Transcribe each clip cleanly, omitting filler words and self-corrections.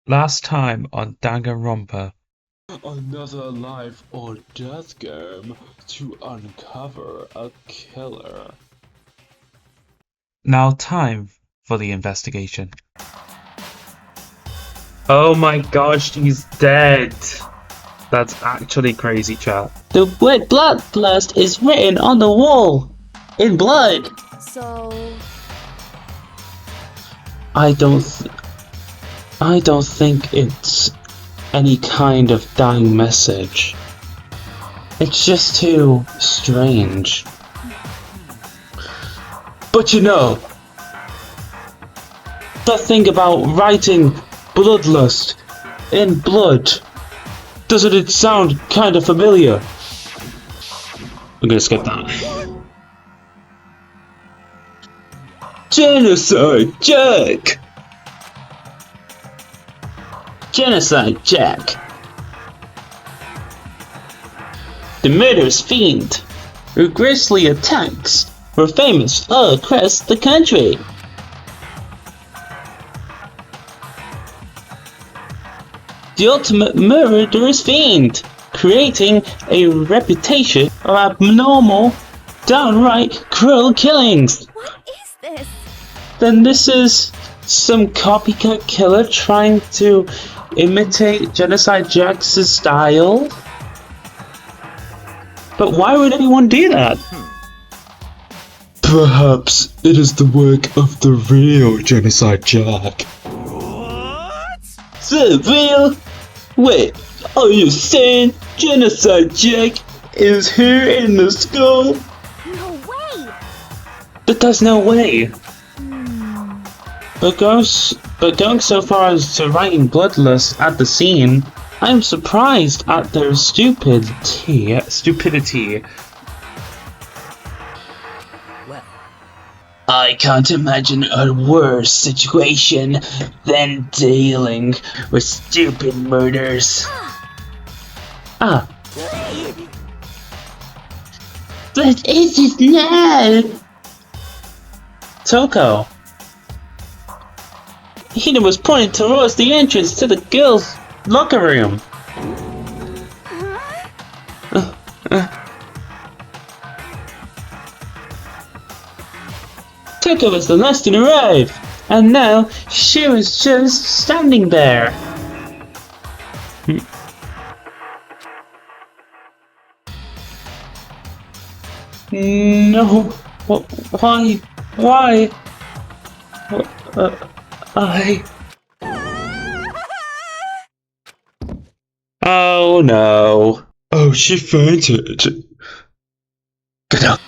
Last time on Danganronpa. Another life or death game to uncover a killer. Now time for the investigation. Oh my gosh, he's dead. That's actually crazy, chat. The word bloodlust is written on the wall in blood. So, I don't think it's any kind of dying message. It's just too strange. But you know, the thing about writing bloodlust in blood, doesn't it sound kind of familiar? I'm gonna skip that. Genocide Jack! Genocide Jack. The murderous fiend, whose grisly attacks were famous all across the country. The ultimate murderous fiend, creating a reputation of abnormal, downright cruel killings. what is this? Then this is some copycat killer trying to imitate Genocide Jack's style? But why would anyone do that? Perhaps it is the work of the real Genocide Jack. The real? Wait, are you saying Genocide Jack is here in the school? No way! But there's no way. But going so far as to writing bloodlust at the scene, I'm surprised at their stupidity. I can't imagine a worse situation than dealing with stupid murders. Ah. What is it now? Toko. He was pointing towards the entrance to the girls' locker room. Toko was the last to arrive, and now she was just standing there. No, why? Oh no. Oh, she fainted. Get up.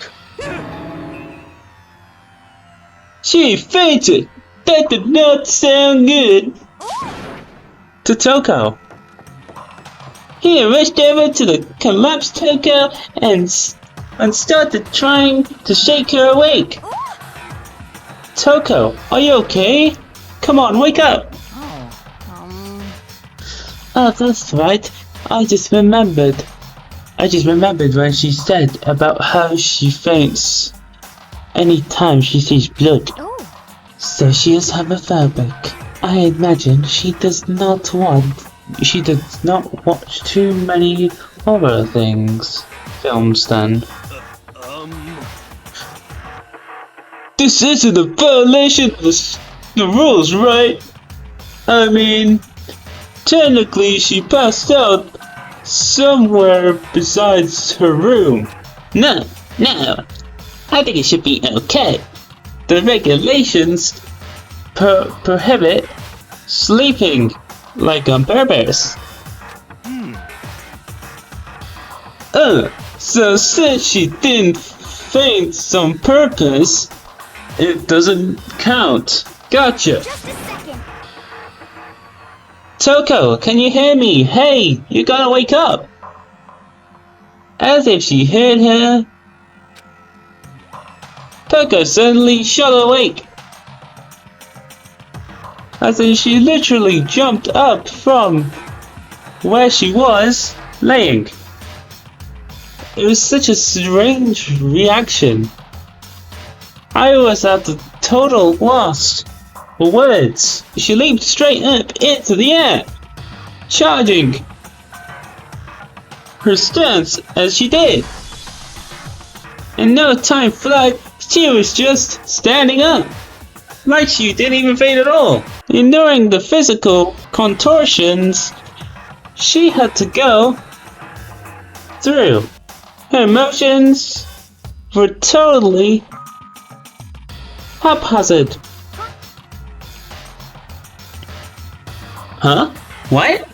She fainted! That did not sound good! To Toko. He rushed over to the collapsed Toko and started trying to shake her awake. Toko, are you okay? Come on, wake up! Oh, that's right. I just remembered when she said about how she faints anytime she sees blood. Oh, So she is homophobic. I imagine she does not watch too many horror films then. This isn't a violation of the rules, right? I mean, technically she passed out somewhere besides her room. No, I think it should be okay. The regulations prohibit sleeping like on purpose. So since she didn't faint on purpose, it doesn't count. Gotcha. just a second. Toko, can you hear me? Hey, you gotta wake up. As if she heard her, Toko suddenly shot awake. As if she literally jumped up from where she was laying. It was such a strange reaction. I was at the total loss words. She leaped straight up into the air, charging her stance as she did. In no time flat, she was just standing up, like she didn't even faint at all. Ignoring the physical contortions she had to go through. Her emotions were totally haphazard. Huh? What?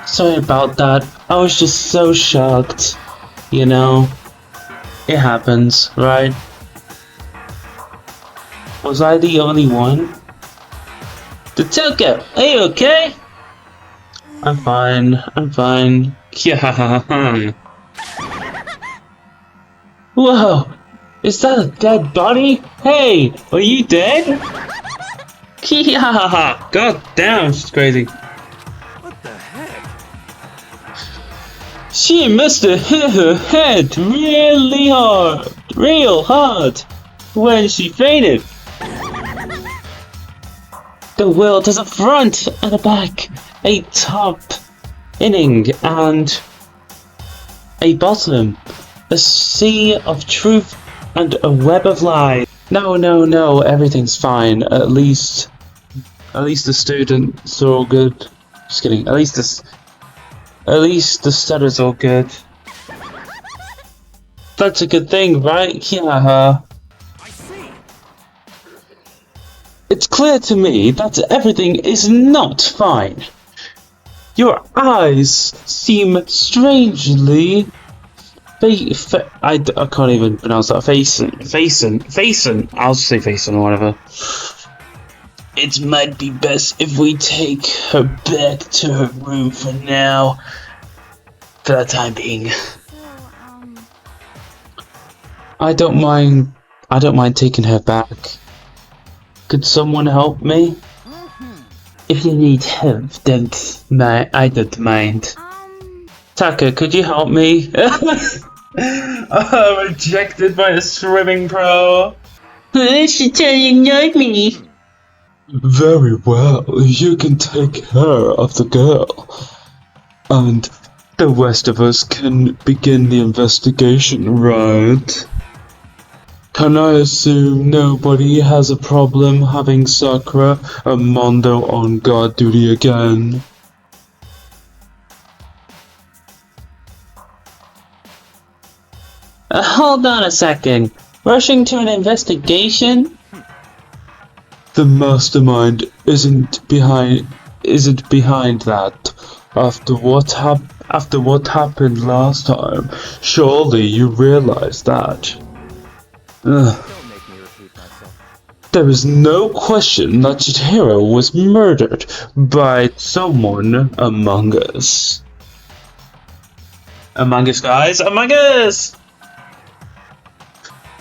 Sorry about that. I was just so shocked. You know, it happens, right? Was I the only one? Totoko, are you okay? I'm fine. I'm fine. Yeah. Whoa! Is that a dead body? Hey, are you dead? Yeah. God damn, she's crazy. What the heck? She must have hit her head real hard, when she fainted. The world has a front and a back, a top inning and a bottom, a sea of truth and a web of lies. No, everything's fine. At least the students are all good. Just kidding. At least the study's all good. That's a good thing, right? Yeah. I see. It's clear to me that everything is not fine. Your eyes seem strangely I can't even pronounce that. Facing. I'll just say facing or whatever. It might be best if we take her back to her room for now. For the time being. So, I don't mind taking her back. Could someone help me? If you need help, I don't mind. Taka, could you help me? Rejected by a swimming pro. She totally ignored me. Very well, you can take care of the girl. And the rest of us can begin the investigation, right? Can I assume nobody has a problem having Sakura and Mondo on guard duty again? Hold on a second. Rushing to an investigation? The mastermind isn't behind that. After what happened last time, surely you realize that. Ugh. Don't make me repeat myself. There is no question that Chihiro was murdered by someone among us. Among Us, guys, Among Us!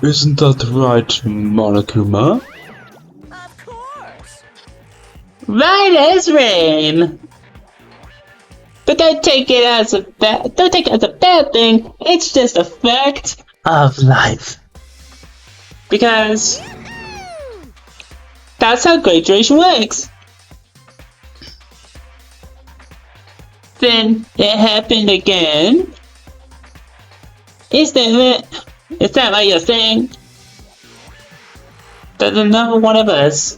Isn't that right, Monokuma? Of course. Right as rain. But don't take it as a bad thing. It's just a fact of life. Because that's how graduation works. Then it happened again. Is that it? Is that what you're saying? That another one of us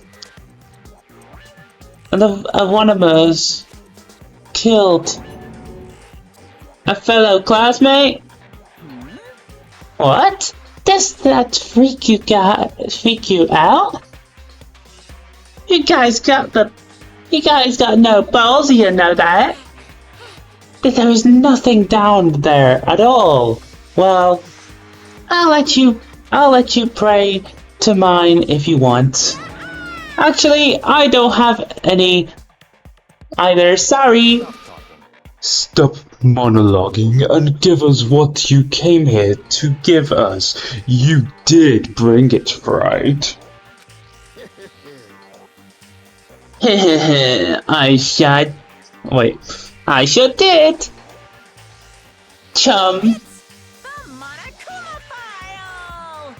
killed a fellow classmate? What? Does that freak you out? You guys got no balls, you know that? That there is nothing down there at all. Well, I'll let you pray to mine if you want. Actually, I don't have any either, sorry. Stop monologuing and give us what you came here to give us. You did bring it, right? I sure did. Chum. The Monokuma file.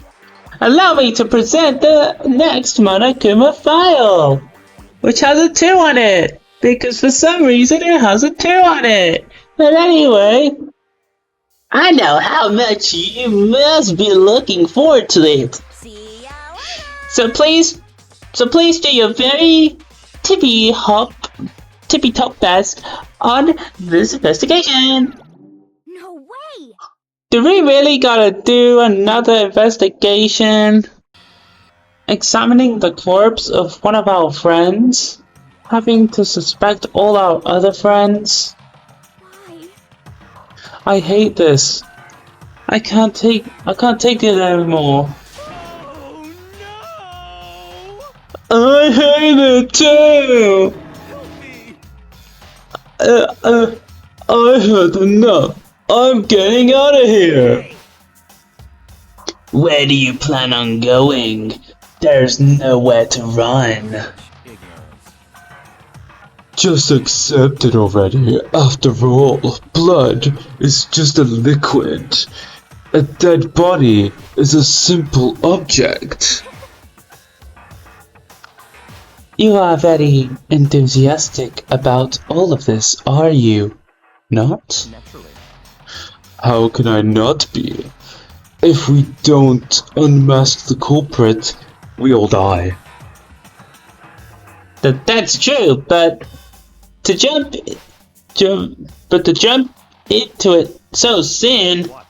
Allow me to present the next Monokuma file, which has a 2 on it, because for some reason it has a 2 on it. But anyway, I know how much you must be looking forward to it. See ya later. So please do your very tippy top best on this investigation. No way. Do we really gotta do another investigation? Examining the corpse of one of our friends? Having to suspect all our other friends? Why? I hate this. I can't take it anymore. Oh no! I hate it too! Help me! I had enough. I'm getting out of here. Where do you plan on going? There's nowhere to run. Ignorance. Just accept it already. After all, blood is just a liquid. A dead body is a simple object. You are very enthusiastic about all of this, are you not? Naturally. How can I not be? If we don't unmask the culprit, we all die. That's true, but to jump into it so soon. What?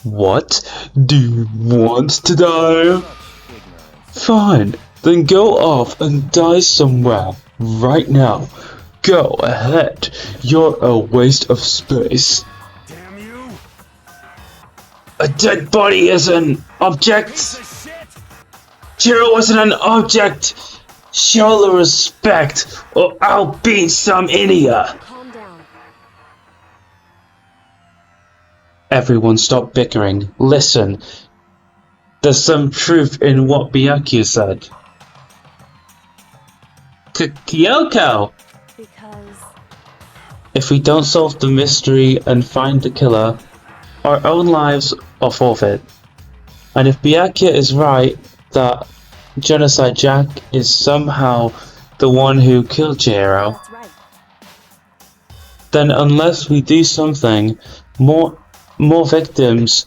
What? Do you want to die? Ignorance. Fine, then go off and die somewhere, right now. Go ahead, you're a waste of space. Damn you! A dead body is an object? Piece of shit! Jiro wasn't an object! Show the respect, or I'll beat some idiot! Calm down. Everyone stop bickering. Listen. There's some truth in what Byakuya said. Kyoko! Because If we don't solve the mystery and find the killer, our own lives are forfeit. And if Byakuya is right that Genocide Jack is somehow the one who killed Jiro, that's right. then unless we do something, more victims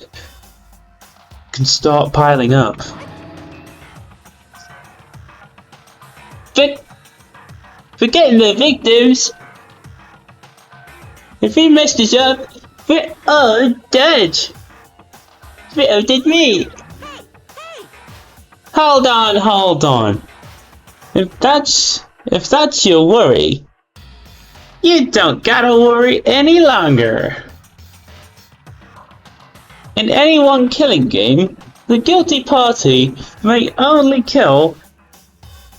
can start piling up. Forgetting the victims. If we messed this up, we're all dead. We all did me. Hold on. If that's your worry, you don't gotta worry any longer. In any one killing game, the guilty party may only kill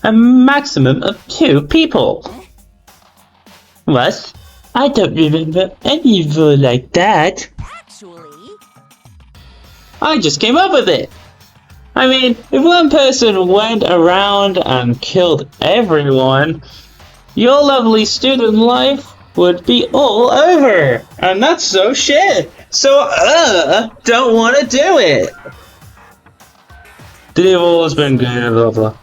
a maximum of 2 people. What? I don't remember any rule like that. Actually, I just came up with it. I mean, if one person went around and killed everyone, your lovely student life would be all over. And that's so shit. So, don't want to do it. They've always been good, blah blah.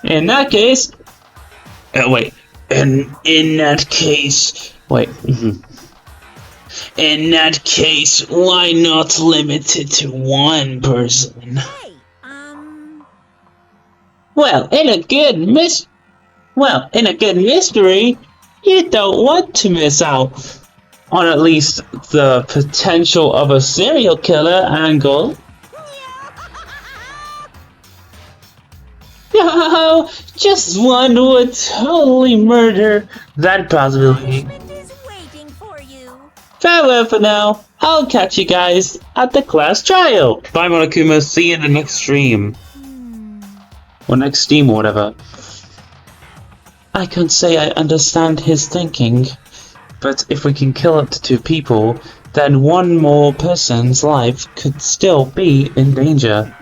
In that case, wait. In that case, wait. In that case, why not limit it to one person? hey, Well, in a good mystery, you don't want to miss out on at least the potential of a serial killer angle. No, just one would totally murder that possibility. punishment is waiting for you. Farewell for now. I'll catch you guys at the class trial. Bye, Monokuma. See you in the next stream. Or next Steam or whatever. I can't say I understand his thinking, but if we can kill up to 2 people, then one more person's life could still be in danger.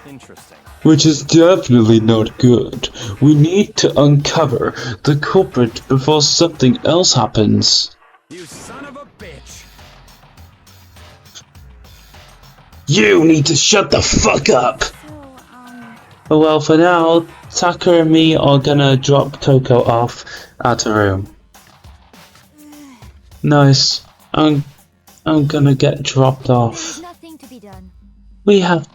Interesting. Which is definitely not good. We need to uncover the culprit before something else happens. You son of a bitch! You need to shut the fuck up! So, Well, for now, Taka and me are gonna drop Toko off at a room. Nice. I'm gonna get dropped there's off. nothing to be done. We have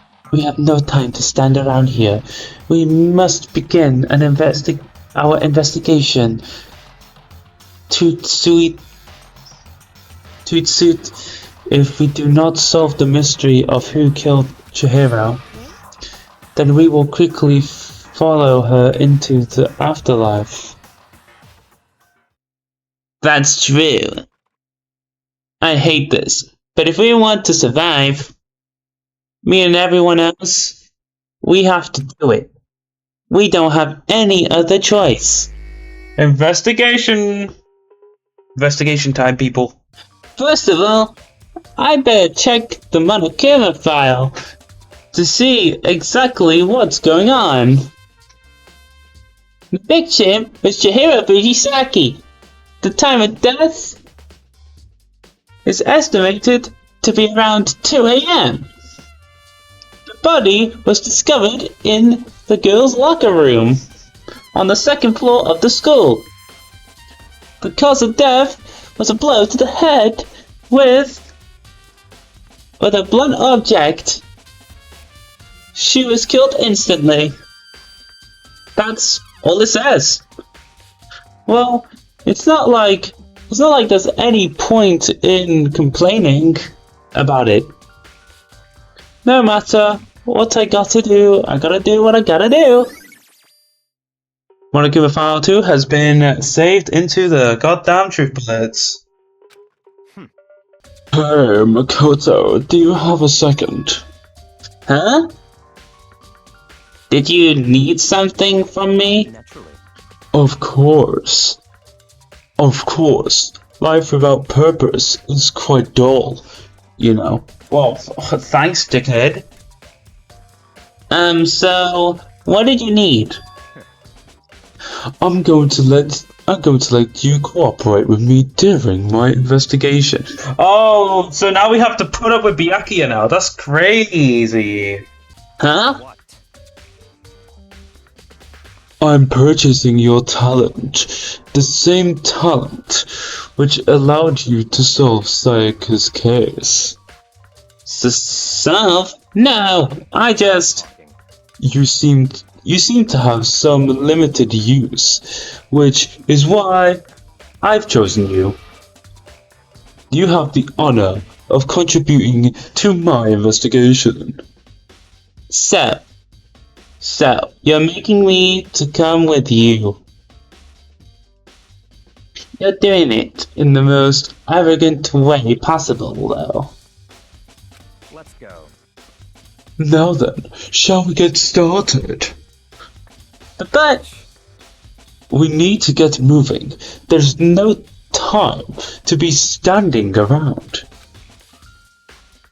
no time to stand around here. We must begin our investigation. Toot suit. If we do not solve the mystery of who killed Chihiro, then we will quickly follow her into the afterlife. That's true. I hate this, but if we want to survive, me and everyone else, we have to do it. We don't have any other choice. Investigation time, people. First of all, I better check the Monokuma file to see exactly what's going on. The victim was Chihiro Fujisaki. The time of death is estimated to be around 2 a.m. The body was discovered in the girls' locker room on the second floor of the school. The cause of death was a blow to the head with a blunt object. She was killed instantly. That's all it says. Well, it's not like there's any point in complaining about it. No matter what I gotta do, I gotta do what I gotta do. Monokuma File 2 has been saved into the goddamn truth bullets. Hey, Makoto, do you have a second? Huh? Did you need something from me? Naturally. Of course. Of course. Life without purpose is quite dull, you know. Well, thanks, dickhead. So, what did you need? I'm going to let you cooperate with me during my investigation. Oh, so now we have to put up with Byakuya now. That's crazy. Huh? What? I'm purchasing your talent, the same talent which allowed you to solve Sayaka's case. Solve? No, I just... Talking. You seem to have some limited use, which is why I've chosen you. You have the honor of contributing to my investigation. So, you're making me to come with you. You're doing it in the most arrogant way possible, though. Let's go. Now then, shall we get started? But, We need to get moving. There's no time to be standing around.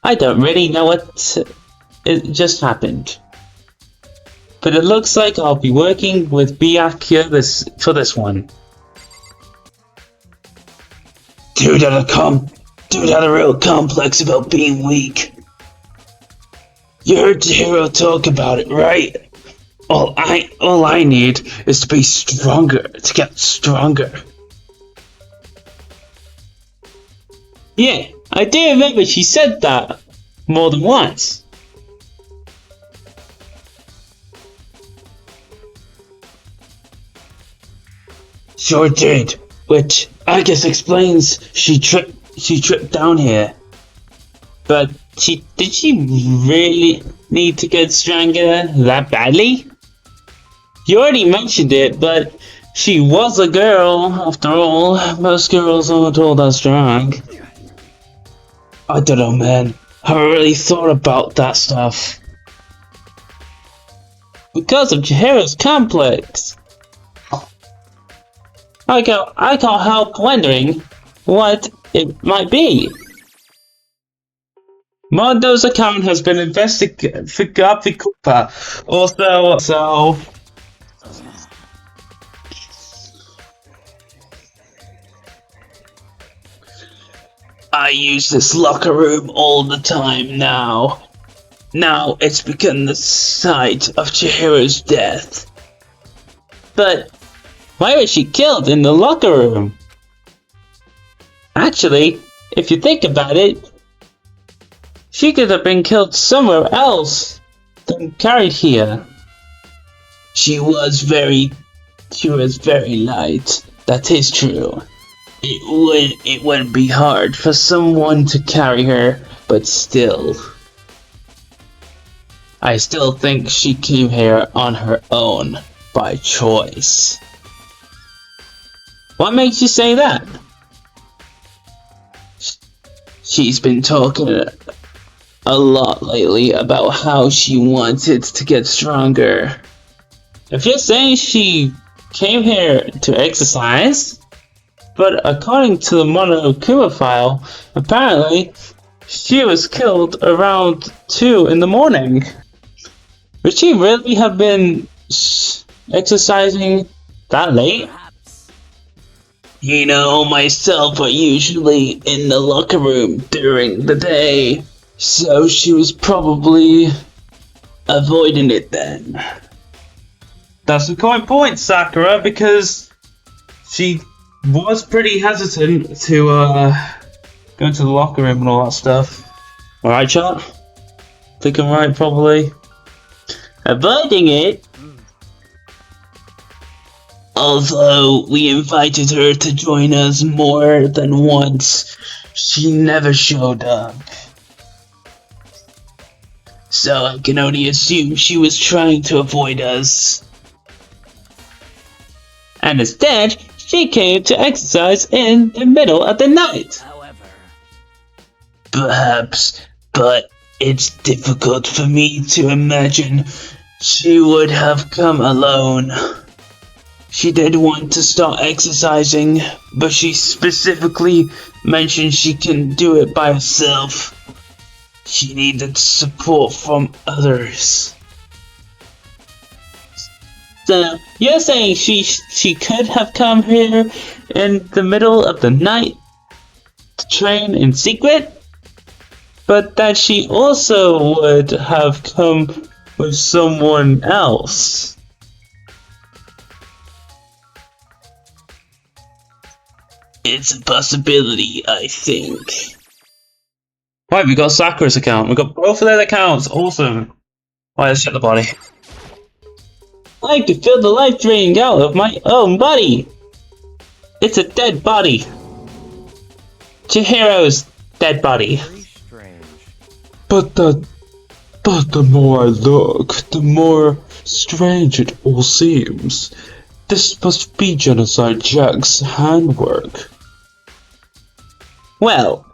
I don't really know what it just happened. But it looks like I'll be working with Byakuya for this one. Dude had a real complex about being weak. You heard Chihiro talk about it, right? All I need is to be stronger, to get stronger. Yeah, I do remember she said that more than once. Sure did, which I guess explains she tripped down here. But did she really need to get stronger that badly? You already mentioned it, but she was a girl, after all. Most girls aren't all that strong. I don't know, man. Haven't really thought about that stuff. Because of Chihiro's complex. I can't help wondering what it might be. Mondo's account has been investigated for Happy Havoc. Also, I use this locker room all the time now. Now it's become the site of Chihiro's death. But why was she killed in the locker room? Actually, if you think about it, she could have been killed somewhere else than carried here. She was very light. That is true. It wouldn't be hard for someone to carry her, but still. I still think she came here on her own, by choice. What makes you say that? She's been talking a lot lately about how she wanted to get stronger. If you're saying she came here to exercise, but according to the Monokuma file, apparently she was killed around 2 in the morning. Would she really have been exercising that late? You know, myself are usually in the locker room during the day, so she was probably avoiding it then. That's a good point, Sakura, because she was pretty hesitant to go into the locker room and all that stuff. Alright, chat? Think I'm right, probably. Avoiding it? Although we invited her to join us more than once, she never showed up. So I can only assume she was trying to avoid us. And instead, she came to exercise in the middle of the night. Perhaps, but it's difficult for me to imagine she would have come alone. She did want to start exercising, but she specifically mentioned she couldn't do it by herself. She needed support from others. So, you're saying she could have come here in the middle of the night to train in secret? But that she also would have come with someone else? It's a possibility, I think. Right, we got Sakura's account. We got both of their accounts. Awesome. Right, let's check the body. I like to feel the life draining out of my own body. It's a dead body. Chihiro's dead body. But the more I look, the more strange it all seems. This must be Genocide Jack's handwork. Well,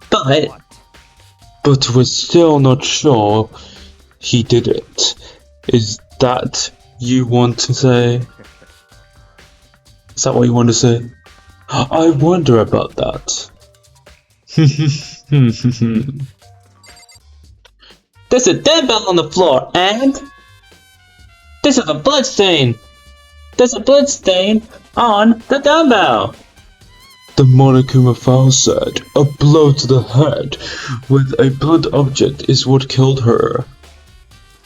But we're still not sure he did it. Is that you want to say? Is that what you want to say? I wonder about that. there's a dumbbell on the floor, and this is a blood stain. There's a blood stain on the dumbbell. The Monokuma file said a blow to the head with a blunt object is what killed her.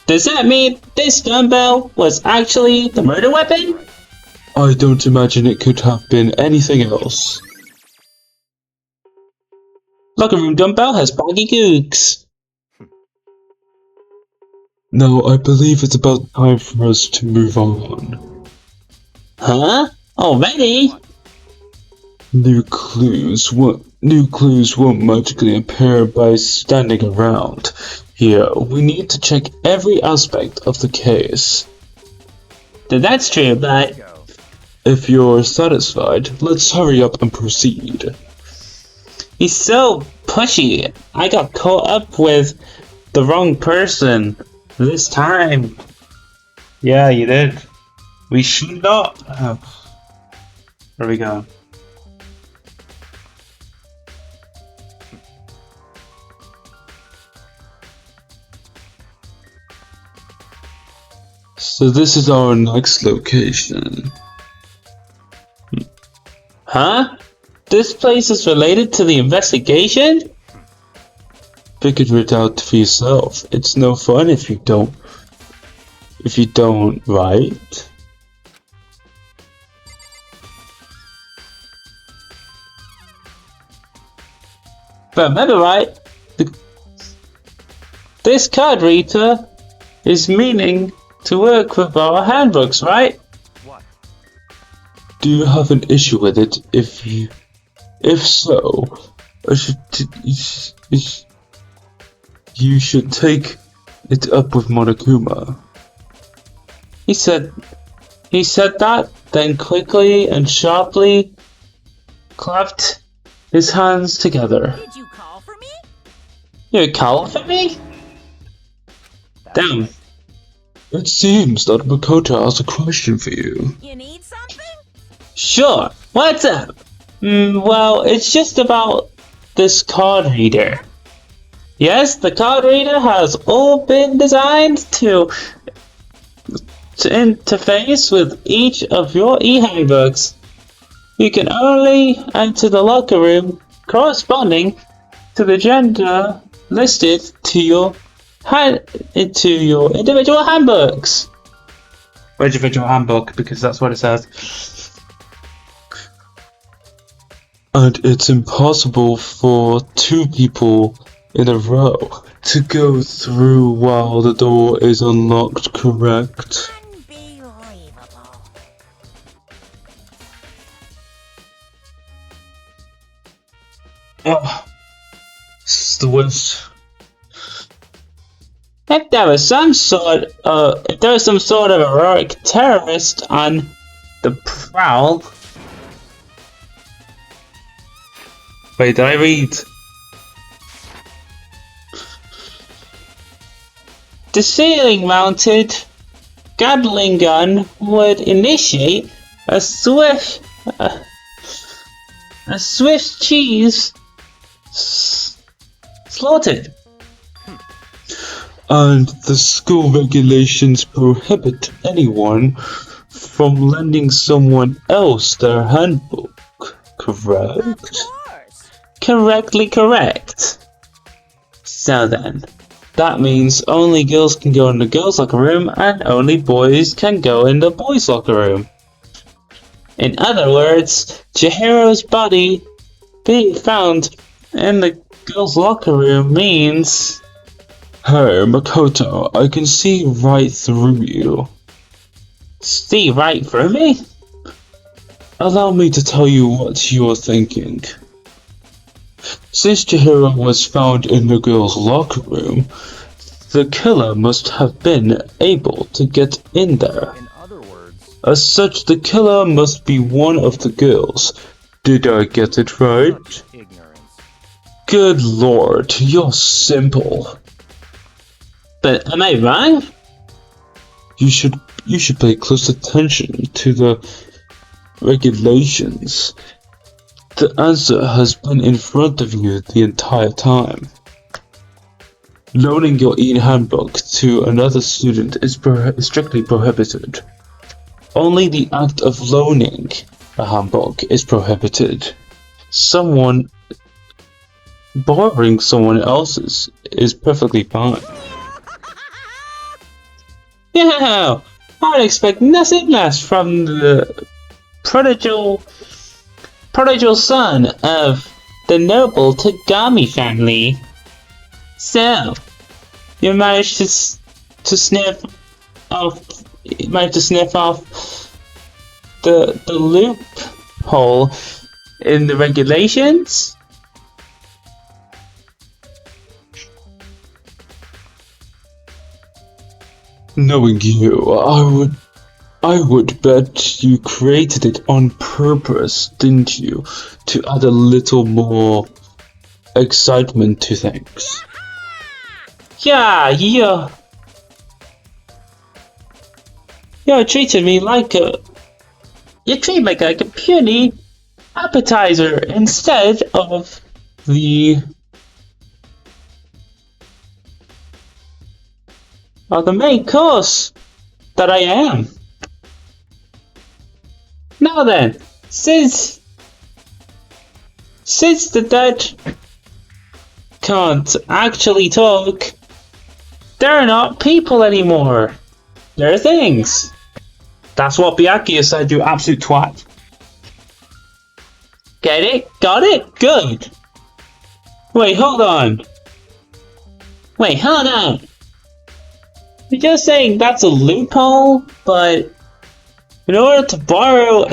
Does that mean this dumbbell was actually the murder weapon? I don't imagine it could have been anything else. Locker room dumbbell has baggy gooks. Now I believe it's about time for us to move on. Huh? Already? New clues won't magically appear by standing around. Here, we need to check every aspect of the case. That's true, but If you're satisfied, let's hurry up and proceed. he's so pushy. I got caught up with the wrong person this time. Yeah, you did. We should not have. There we go. So this is our next location. Huh? This place is related to the investigation? figure it out for yourself. It's no fun if you don't. Right? If I remember right, this card reader is meaning to work with our handbooks, right? What? Do you have an issue with it? If so, you should take it up with Monokuma. He said that, then quickly and sharply clapped his hands together. Did you call for me? You call for me? Damn. It seems that Makoto has a question for you. You need something? Sure, what's up? Well, it's just about this card reader. Yes, the card reader has all been designed to interface with each of your e-handbooks. You can only enter the locker room corresponding to the gender listed to your individual handbooks. Individual handbook, because that's what it says. And it's impossible for two people in a row to go through while the door is unlocked, correct? Unbelievable. Oh, this is the worst. If there was some sort of heroic terrorist on the prowl. Wait, did I read? The ceiling-mounted Gatling gun would initiate a swift cheese slaughtered. And the school regulations prohibit anyone from lending someone else their handbook, correct? Of course. Correctly correct. So then, that means only girls can go in the girls' locker room and only boys can go in the boys' locker room. In other words, Chihiro's body being found in the girls' locker room means... Hey, Makoto, I can see right through you. See right through me? Allow me to tell you what you're thinking. Since Chihiro was found in the girls' locker room, the killer must have been able to get in there. In other words, As such, the killer must be one of the girls. Did I get it right? such ignorance. Good lord, you're simple. But am I wrong? You should pay close attention to the regulations. The answer has been in front of you the entire time. Loaning your e-handbook to another student is strictly prohibited. Only the act of loaning a handbook is prohibited. Someone borrowing someone else's is perfectly fine. Yeah, I would expect nothing less from the prodigal son of the noble Tagami family. So, you managed to sniff off the loophole in the regulations? Knowing you, I would bet you created it on purpose, didn't you? To add a little more excitement to things. Yeah, you treated me like a puny appetizer instead of the main course that I am. Now then, since the dead can't actually talk, they're not people anymore. They're things. That's what Byakuya said, you absolute twat. Get it? Got it? Good. Wait, hold on. Wait, hold on. You're just saying that's a loophole, but in order to borrow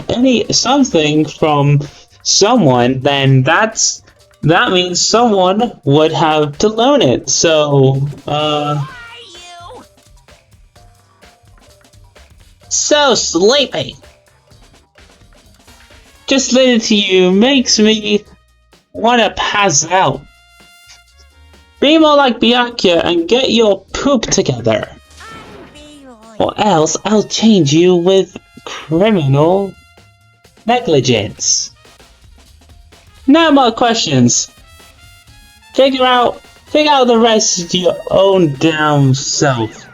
something from someone, then that means someone would have to loan it. So, You. so sleepy. Just listening to you makes me wanna pass out. Be more like Byakuya and get your poop together. Or else I'll change you with criminal negligence. No more questions. Figure out the rest your own damn self.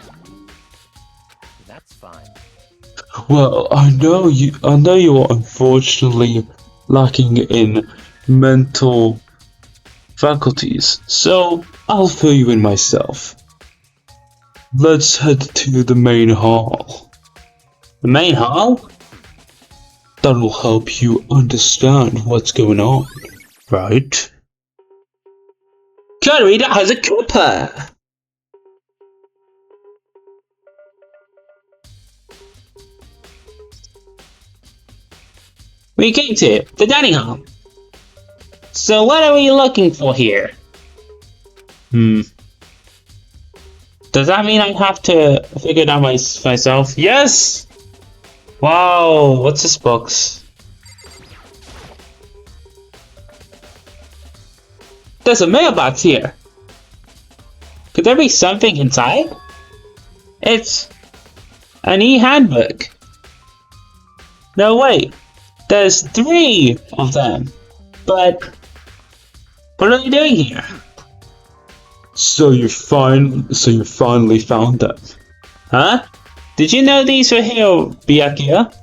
That's fine. Well, I know you are unfortunately lacking in mental faculties, so I'll fill you in myself. Let's head to the main hall. The main hall? That'll help you understand what's going on, right? Kurita has a Koopa! We came to the dining hall. So what are we looking for here? Does that mean I have to figure it out myself? Yes! Wow, what's this box? There's a mailbox here. Could there be something inside? It's an e-handbook. No, wait. There's 3 of them. But what are they doing here? So you finally found them. Huh? Did you know these were here, Byakuya?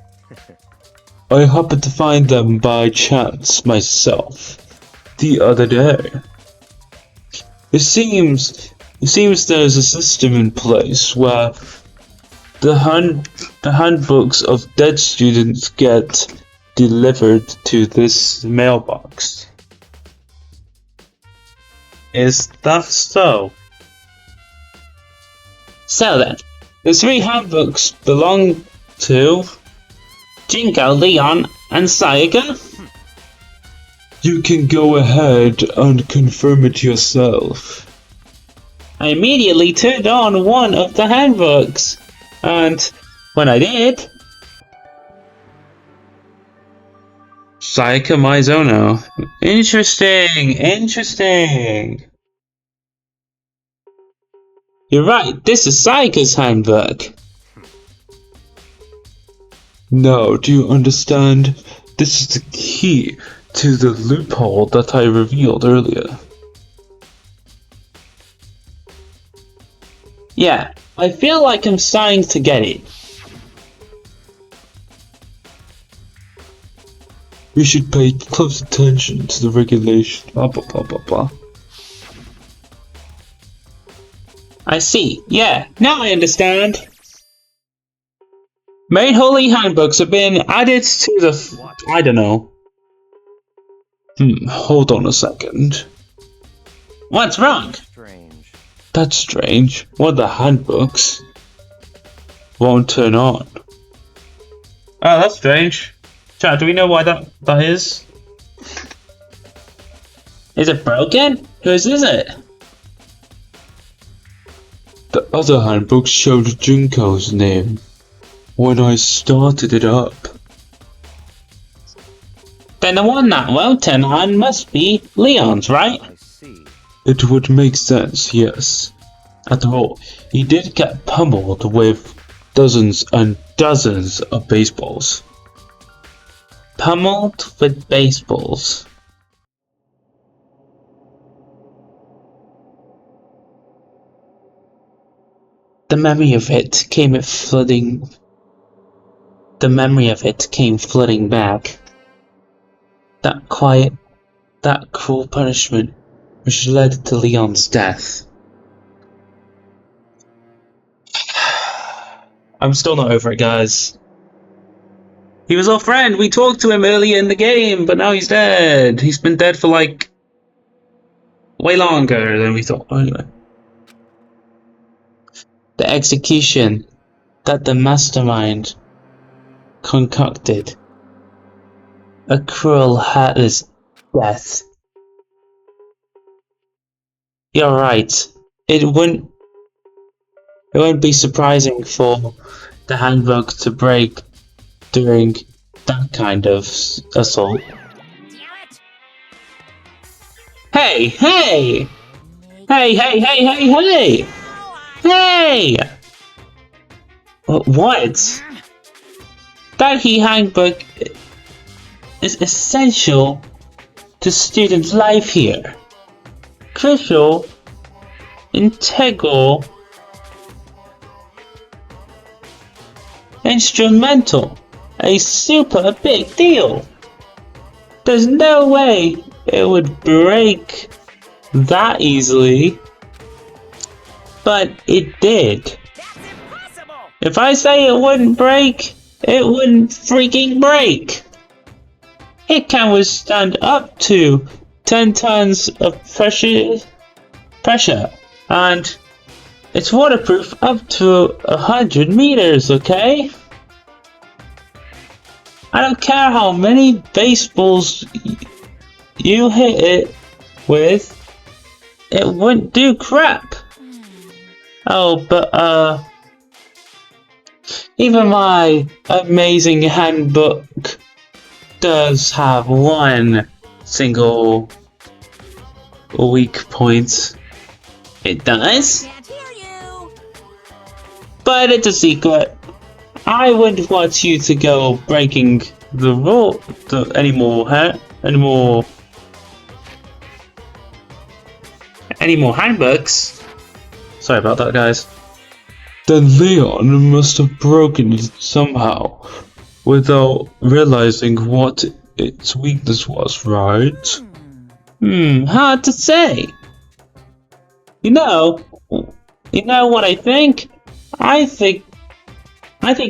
I happened to find them by chance myself the other day. It seems there's a system in place where the handbooks of dead students get delivered to this mailbox. Is that so? So then, the 3 handbooks belong to Jinko, Leon, and Sayaka? You can go ahead and confirm it yourself. I immediately turned on one of the handbooks, and when I did, Sayaka Mizono. Interesting. You're right, this is Sayaka's handbook. Now, do you understand? This is the key to the loophole that I revealed earlier. Yeah, I feel like I'm starting to get it. We should pay close attention to the regulation. Blah blah blah blah blah. I see, yeah, now I understand. Main holy handbooks have been added to the I don't know. Hold on a second. What's wrong? Strange. That's strange. One of the handbooks won't turn on. Oh, that's strange. Chat, do we know why that is? Is it broken? Whose is it? The other handbook showed Junko's name when I started it up. Then the one that won't turn on must be Leon's, right? I see. It would make sense, yes. After all, he did get pummeled with dozens and dozens of baseballs. Pummeled with baseballs. The memory of it came flooding back. That quiet, that cruel punishment which led to Leon's death. I'm still not over it, guys. He was our friend. We talked to him earlier in the game, but now he's dead. He's been dead for like way longer than we thought. Anyway, the execution that the mastermind concocted, a cruel, heartless death. You're right. It wouldn't be surprising for the handbook to break during that kind of assault. Hey! Hey! Hey! Hey! Hey! Hey! Hey! Hey! What? That handbook is essential to students' life here. Crucial, integral, instrumental, a super big deal. There's no way it would break that easily, but it did. If I say it wouldn't break, it wouldn't freaking break. It can withstand up to 10 tons of pressure, and it's waterproof up to 100 meters, okay? I don't care how many baseballs you hit it with, it wouldn't do crap. Oh, but even my amazing handbook does have one single weak point. It does? Can't hear you. But it's a secret. I wouldn't want you to go breaking the rule anymore handbooks. Sorry about that, guys. Then Leon must have broken it somehow, without realizing what its weakness was, right? Hard to say. You know what I think? I think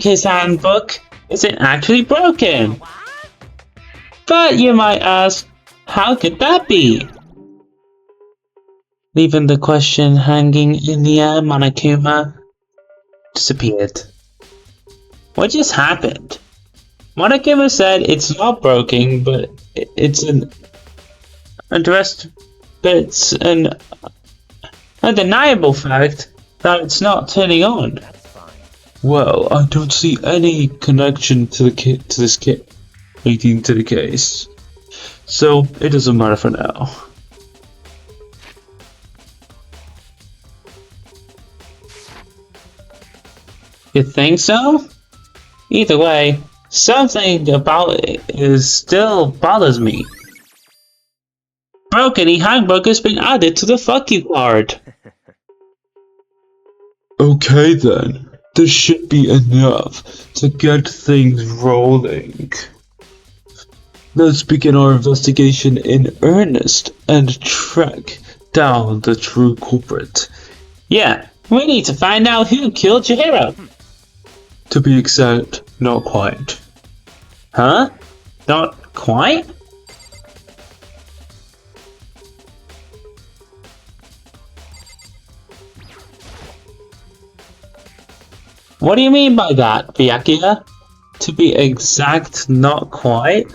his handbook isn't actually broken. But you might ask, how could that be? Leaving the question hanging in the air, Monokuma disappeared. What just happened? Monokuma said it's not broken, but it's an undeniable fact that it's not turning on. That's fine. Well, I don't see any connection to this kit leading to the case, so it doesn't matter for now. You think so? Either way, something about it still bothers me. Broken handbook has been added to the fuck you card. Okay then, this should be enough to get things rolling. Let's begin our investigation in earnest and track down the true culprit. Yeah, we need to find out who killed Chihiro. To be exact, not quite. Huh? Not quite? What do you mean by that, Byakuya? To be exact, not quite?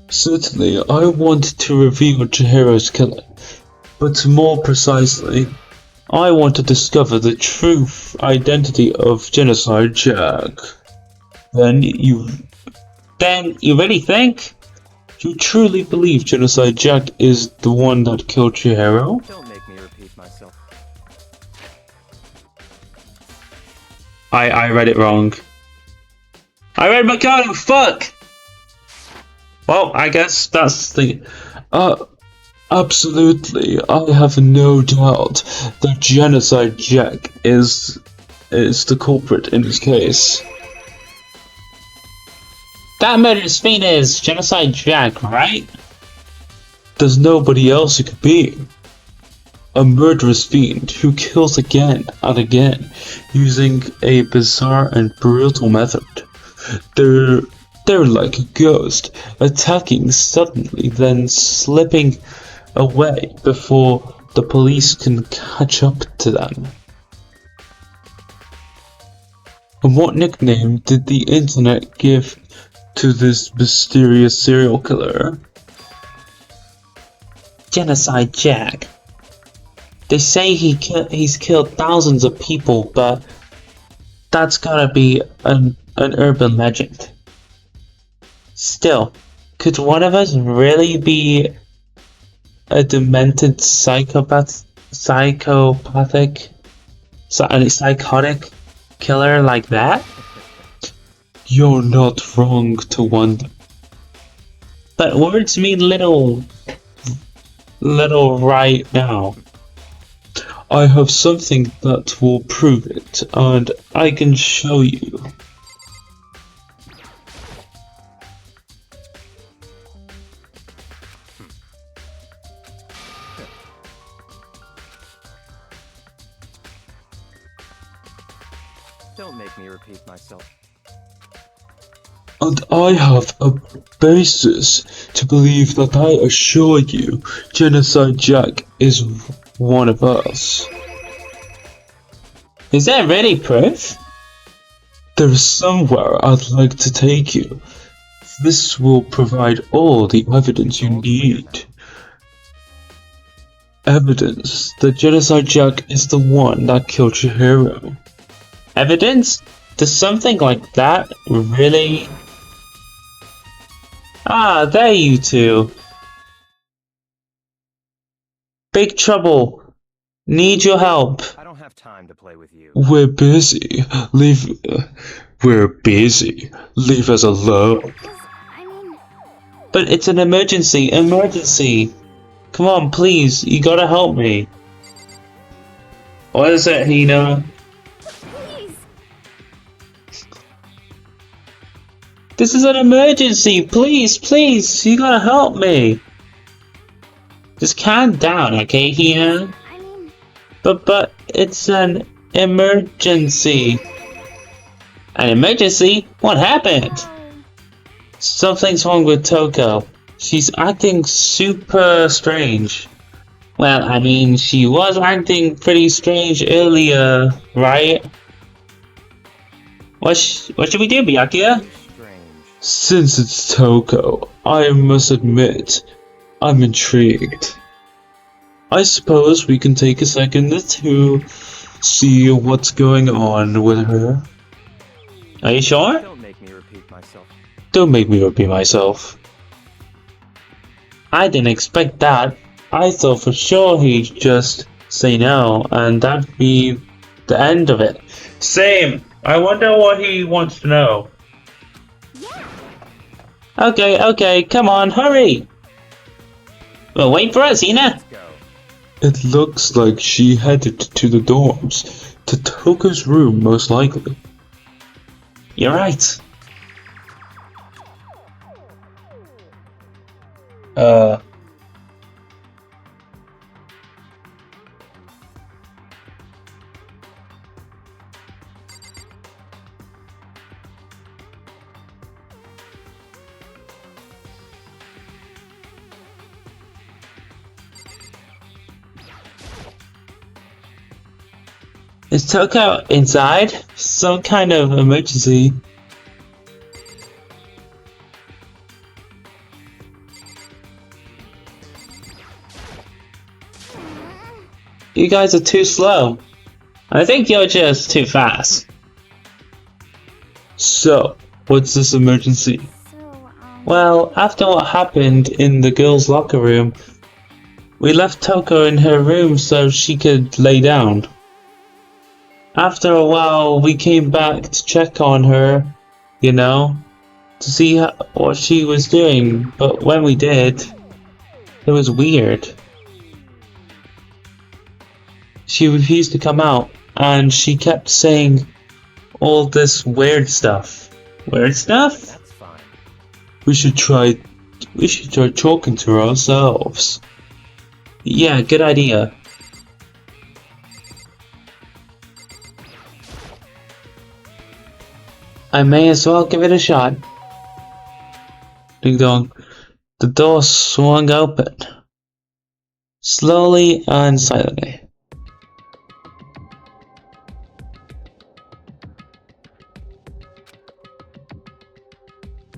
Certainly, I want to reveal Chihiro's killer, but more precisely, I want to discover the true identity of Genocide Jack. Then you really think? You truly believe Genocide Jack is the one that killed Chihiro? Don't make me repeat myself. I read it wrong. I read Mikado, fuck! Well, I guess that's the... Absolutely. I have no doubt that Genocide Jack is the culprit in this case. That murderous fiend is Genocide Jack, right? There's nobody else it could be. A murderous fiend who kills again and again, using a bizarre and brutal method. They're like a ghost, attacking suddenly, then slipping away before the police can catch up to them. And what nickname did the internet give to this mysterious serial killer? Genocide Jack. They say he's killed thousands of people, but that's gotta be an urban legend. Still, could one of us really be a demented psychopath, psychotic killer like that? You're not wrong to wonder. But words mean little right now. I have something that will prove it, and I can show you. Don't make me repeat myself. And I have a basis to believe that I assure you Genocide Jack is one of us. Is that really proof? There's somewhere I'd like to take you. This will provide all the evidence you need. Evidence that Genocide Jack is the one that killed your hero. Evidence? Does something like that really... Ah, there you two. Big trouble. Need your help. I don't have time to play with you. We're busy. Leave us alone. But it's an emergency. Come on, please. You gotta help me. What is it, Hina? This is an emergency. Please. You gotta help me. Just calm down, okay, Hina? But it's an emergency. An emergency? What happened? Something's wrong with Toko. She's acting super strange. Well, I mean, she was acting pretty strange earlier, right? What should we do, Byakuya? Strange. Since it's Toko, I must admit, I'm intrigued. I suppose we can take a second to see what's going on with her. Are you sure? Don't make me repeat myself. Don't make me repeat myself. I didn't expect that. I thought for sure he'd just say no, and that'd be the end of it. Same. I wonder what he wants to know. Okay, come on, hurry! Well, wait for us, Hina! Let's go. It looks like she headed to the dorms, to Toko's room most likely. You're right. Is Toko inside? Some kind of emergency. You guys are too slow. I think you're just too fast. So, what's this emergency? Well, after what happened in the girls' locker room, we left Toko in her room so she could lay down. After a while, we came back to check on her, you know, to see what she was doing, but when we did, it was weird. She refused to come out, and she kept saying all this weird stuff. Weird stuff? That's fine. We should try should try talking to her ourselves. Yeah, good idea. I may as well give it a shot. Ding dong. The door swung open. Slowly and silently.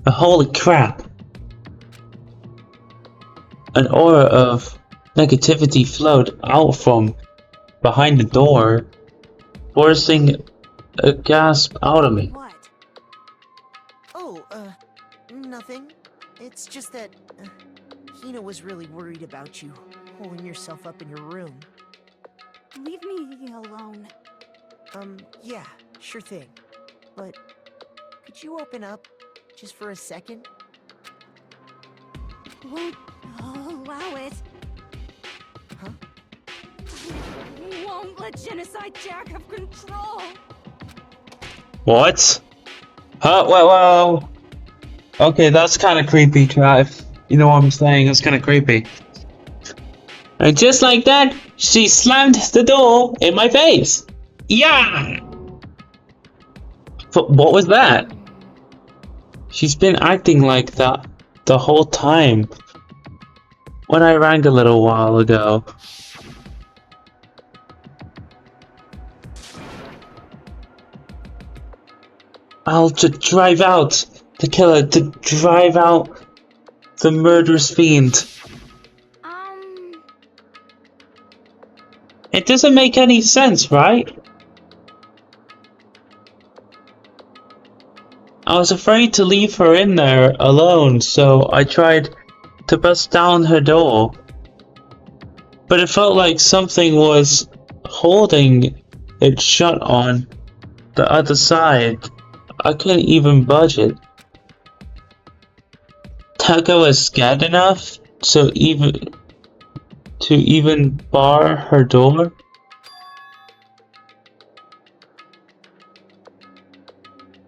Holy crap! An aura of negativity flowed out from behind the door, forcing a gasp out of me. What? Oh, nothing. It's just that Hina was really worried about you, holding yourself up in your room. Leave me alone. Yeah, sure thing. But could you open up just for a second? Won't allow it. Huh? Won't let Genocide Jack have control. What? Huh? Whoa. Okay, that's kind of creepy, Trav. You know what I'm saying? That's kind of creepy. And just like that, she slammed the door in my face. Yeah! But what was that? She's been acting like that the whole time. When I rang a little while ago. I'll just drive out the killer, to drive out the murderous fiend. It doesn't make any sense, right? I was afraid to leave her in there alone, so I tried to bust down her door. But it felt like something was holding it shut on the other side. I couldn't even budge it. Taka was scared enough to even bar her door.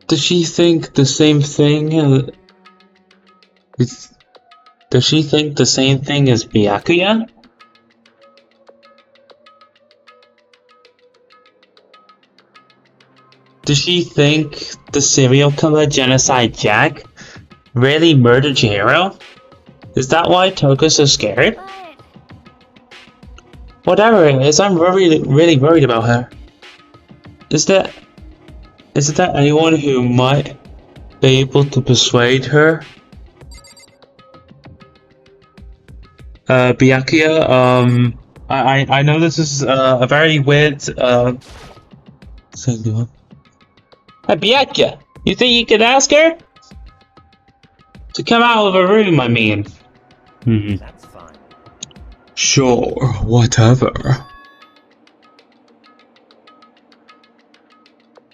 Does she think the same thing? Does she think the same thing as Byakuya? Does she think the serial killer Genocide Jack really murdered Chihiro? Is that why Toko's so scared? Whatever it is, I'm really worried about her. Is there anyone who might be able to persuade her? Byakuya, I know this is a very weird thing. Hey, Byakuya, you think you could ask her? To come out of her room, I mean. That's fine. Sure, whatever.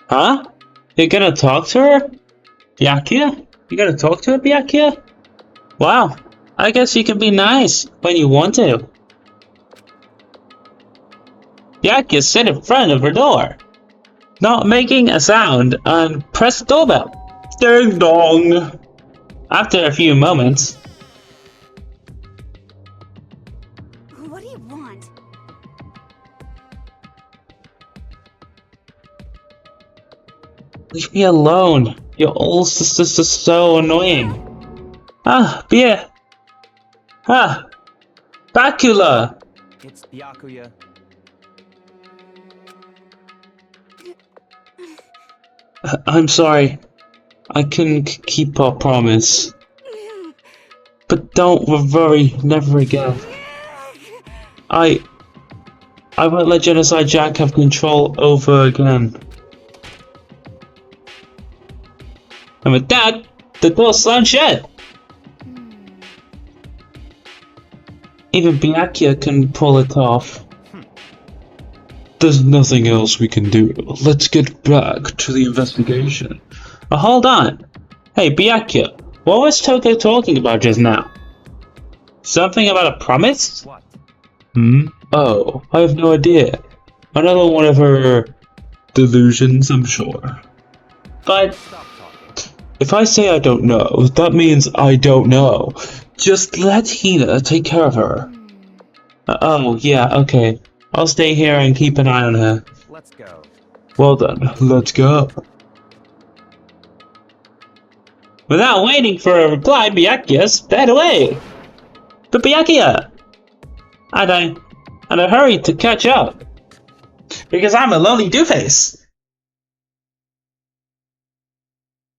Huh? You're gonna talk to her? Byakuya? You gonna talk to her, Byakuya? Wow, I guess you can be nice when you want to. Byakuya sit in front of her door, not making a sound, and press the doorbell. Ding dong! After a few moments, What do you want? leave me alone. Your old sister's just so annoying. Bacula! It's Byakuya. I'm sorry. I couldn't keep our promise. But don't worry, never again. I won't let Genocide Jack have control over again. And with that, the door slammed shut. Even Byakuya can pull it off. There's nothing else we can do. Let's get back to the investigation. Hold on. Hey, Byakuya, what was Toko talking about just now? Something about a promise? What? Oh, I have no idea. Another one of her delusions, I'm sure. But Stop talking. If I say I don't know, that means I don't know. Just let Hina take care of her. Oh, yeah, okay. I'll stay here and keep an eye on her. Let's go. Well then, let's go. Without waiting for a reply, Byakuya sped away. But Byakuya! And I hurried to catch up. Because I'm a lonely doofus.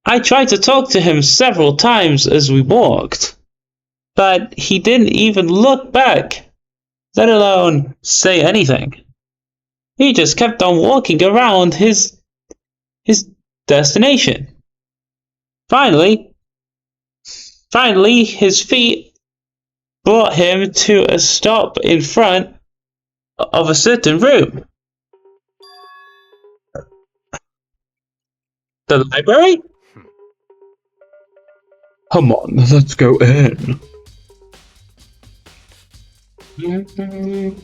I tried to talk to him several times as we walked. But he didn't even look back, let alone say anything. He just kept on walking around his destination. Finally, his feet brought him to a stop in front of a certain room. The library? Come on, let's go in.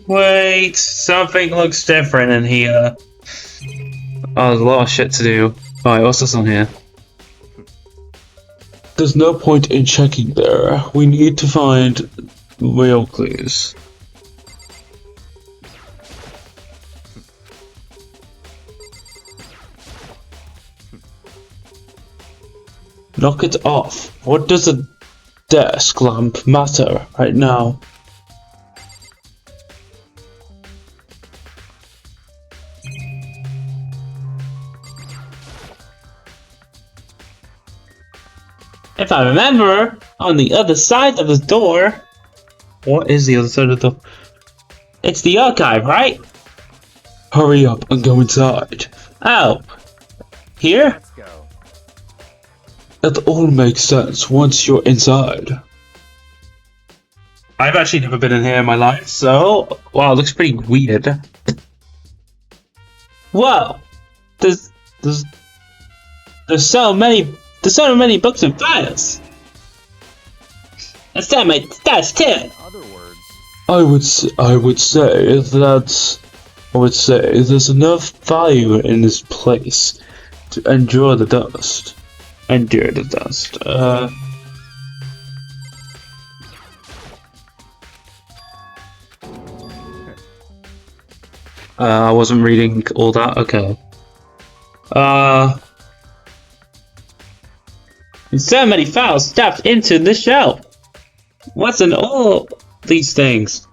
Wait, something looks different in here. Oh, there's a lot of shit to do. Alright, what's this on here? There's no point in checking there. We need to find real clues. Knock it off. What does a desk lamp matter right now? If I remember, on the other side of the door... What is the other side of the door? It's the archive, right? Hurry up and go inside. Oh. Here? Let's go. It all makes sense once you're inside. I've actually never been in here in my life, so... Wow, it looks pretty weird. Whoa! There's so many books and files! That's not my stash too! In other words, I would say there's enough value in this place to endure the dust. Endure the dust. I wasn't reading all that. Okay. There's so many files stuffed into this shelf. What's in all these things?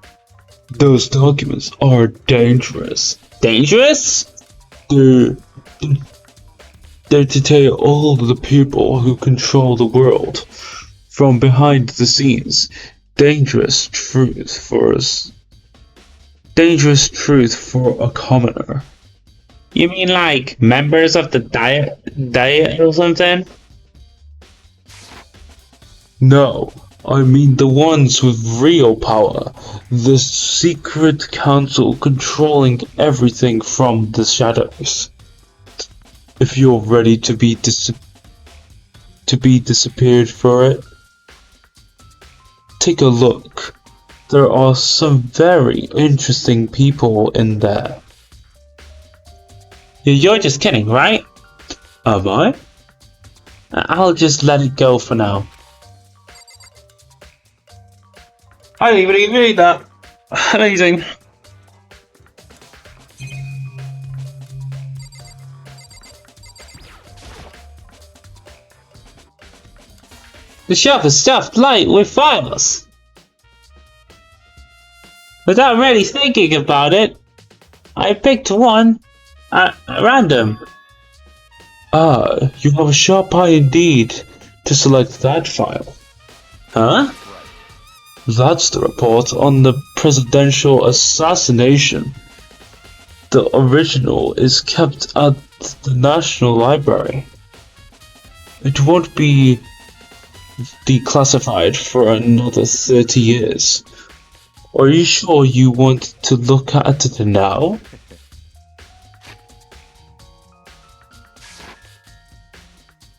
Those documents are dangerous. Dangerous? They're to tell all of the people who control the world from behind the scenes. Dangerous truth for us. Dangerous truth for a commoner. You mean like members of the diet or something? No, I mean the ones with real power. The secret council controlling everything from the shadows. If you're ready to be disappeared for it, take a look. There are some very interesting people in there. You're just kidding, right? Am I? I'll just let it go for now. I didn't even read that. Amazing. The shelf is stuffed light with files. Without really thinking about it, I picked one at random. Ah, you have a sharp eye indeed to select that file. Huh? That's the report on the presidential assassination. The original is kept at the National Library. It won't be declassified for another 30 years. Are you sure you want to look at it now?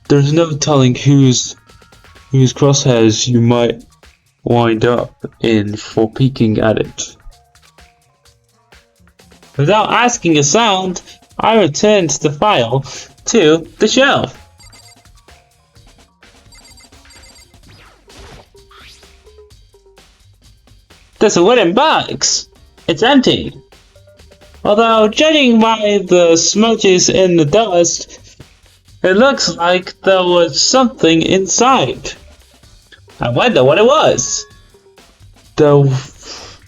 There's no telling whose crosshairs you might wind up in for peeking at it. Without asking a sound, I returned the file to the shelf. There's a wooden box. It's empty. Although, judging by the smudges in the dust, it looks like there was something inside. I wonder what it was. There was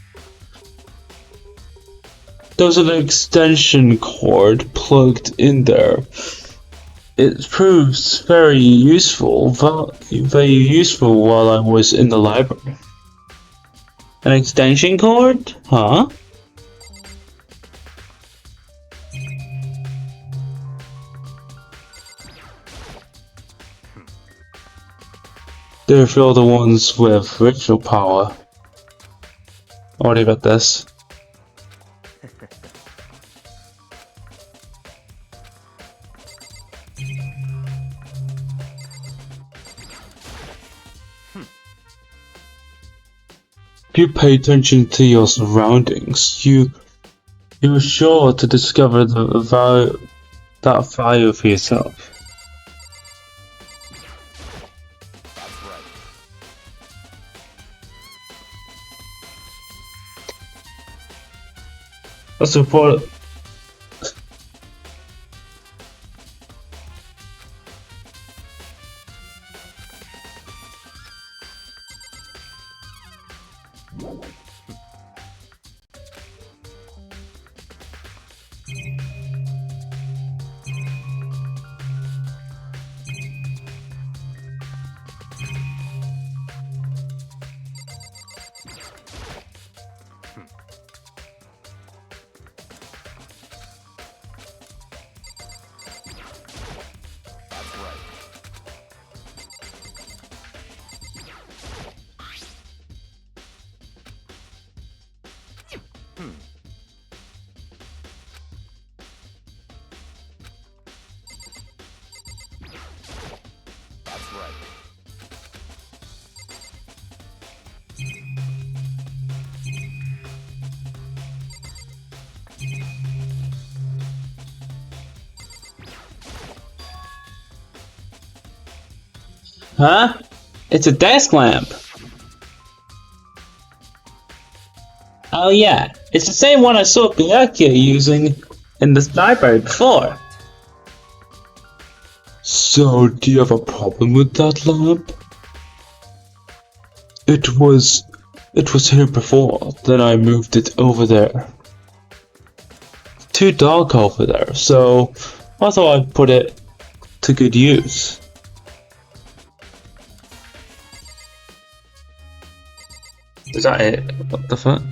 an extension cord plugged in there. It proves very useful while I was in the library. An extension cord? Huh? They're for the ones with ritual power. Already got this. If you pay attention to your surroundings, you're sure to discover that value for yourself. What's the report? Huh? It's a desk lamp. Oh yeah, it's the same one I saw Byakuya using in the library before. So, do you have a problem with that lamp? It was here before, then I moved it over there. Too dark over there, so I thought I'd put it to good use. Is that it? What the fuck?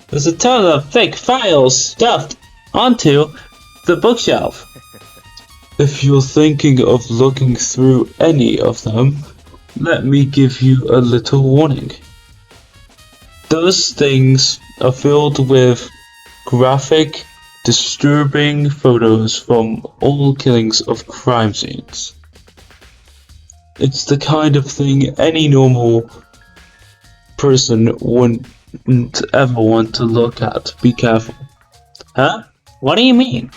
There's a ton of fake files stuffed onto the bookshelf. If you're thinking of looking through any of them, let me give you a little warning. Those things are filled with graphic, disturbing photos from all killings of crime scenes. It's the kind of thing any normal person wouldn't ever want to look at. Be careful. Huh? What do you mean?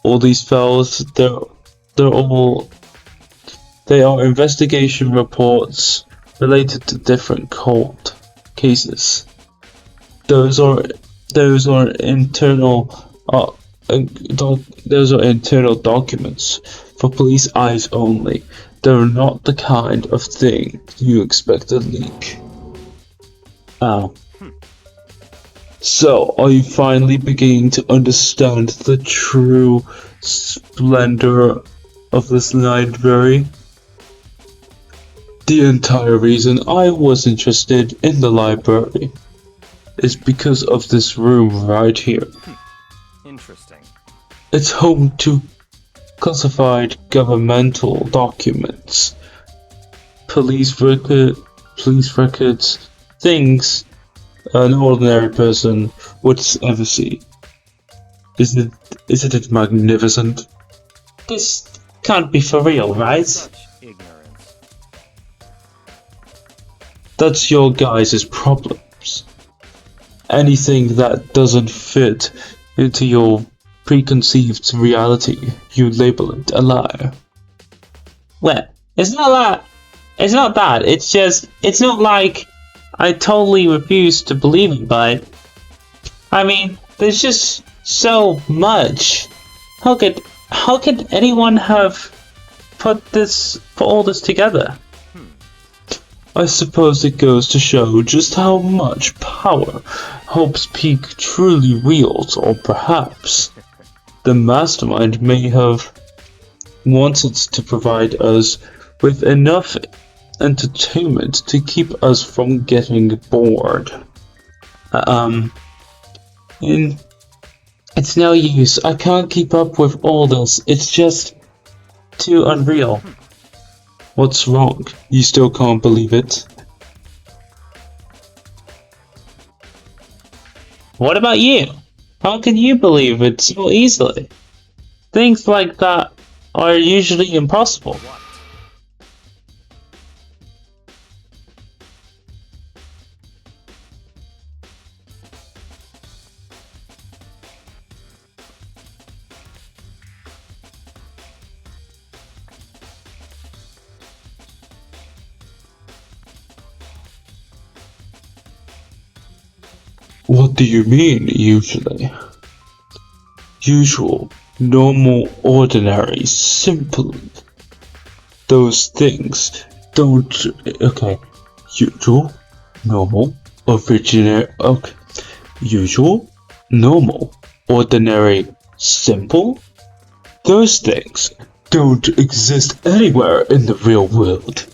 All these files, they are investigation reports related to different cold cases. Those are internal documents for police eyes only. They're not the kind of thing you expect to leak. Oh. So, are you finally beginning to understand the true splendor of this library? The entire reason I was interested in the library is because of this room right here. Interesting. It's home to classified governmental documents, police records, things an ordinary person would ever see. Isn't it magnificent? This can't be for real, right? Such ignorance. That's your guys' problems. Anything that doesn't fit into your preconceived reality, you label it a lie. Well, it's not that. It's just, it's not like I totally refuse to believe it, but I mean, there's just so much. How could anyone have put all this together? I suppose it goes to show just how much power Hope's Peak truly wields, or perhaps the mastermind may have wanted to provide us with enough entertainment to keep us from getting bored. It's no use. I can't keep up with all this. It's just too unreal. What's wrong? You still can't believe it? What about you? How can you believe it so easily? Things like that are usually impossible. What do you mean, usually? Usual, normal, ordinary, simple. Those things don't... Okay. Usual, normal, original... Okay. Usual, normal, ordinary, simple? Those things don't exist anywhere in the real world.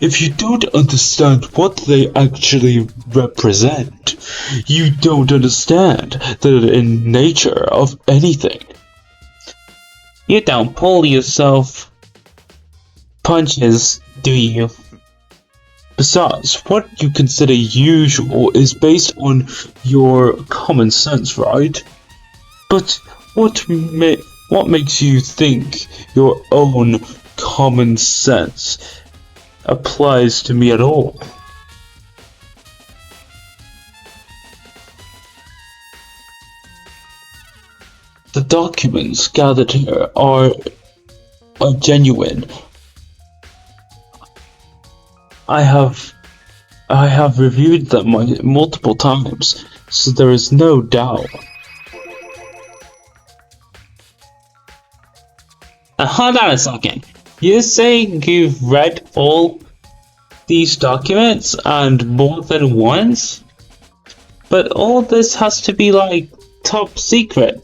If you don't understand what they actually represent, you don't understand the nature of anything. You don't pull yourself punches, do you? Besides, what you consider usual is based on your common sense, right? But what makes you think your own common sense applies to me at all? The documents gathered here are genuine. I have reviewed them multiple times, so there is no doubt. Hold on a second. You're saying you've read all these documents and more than once? But all this has to be like top secret,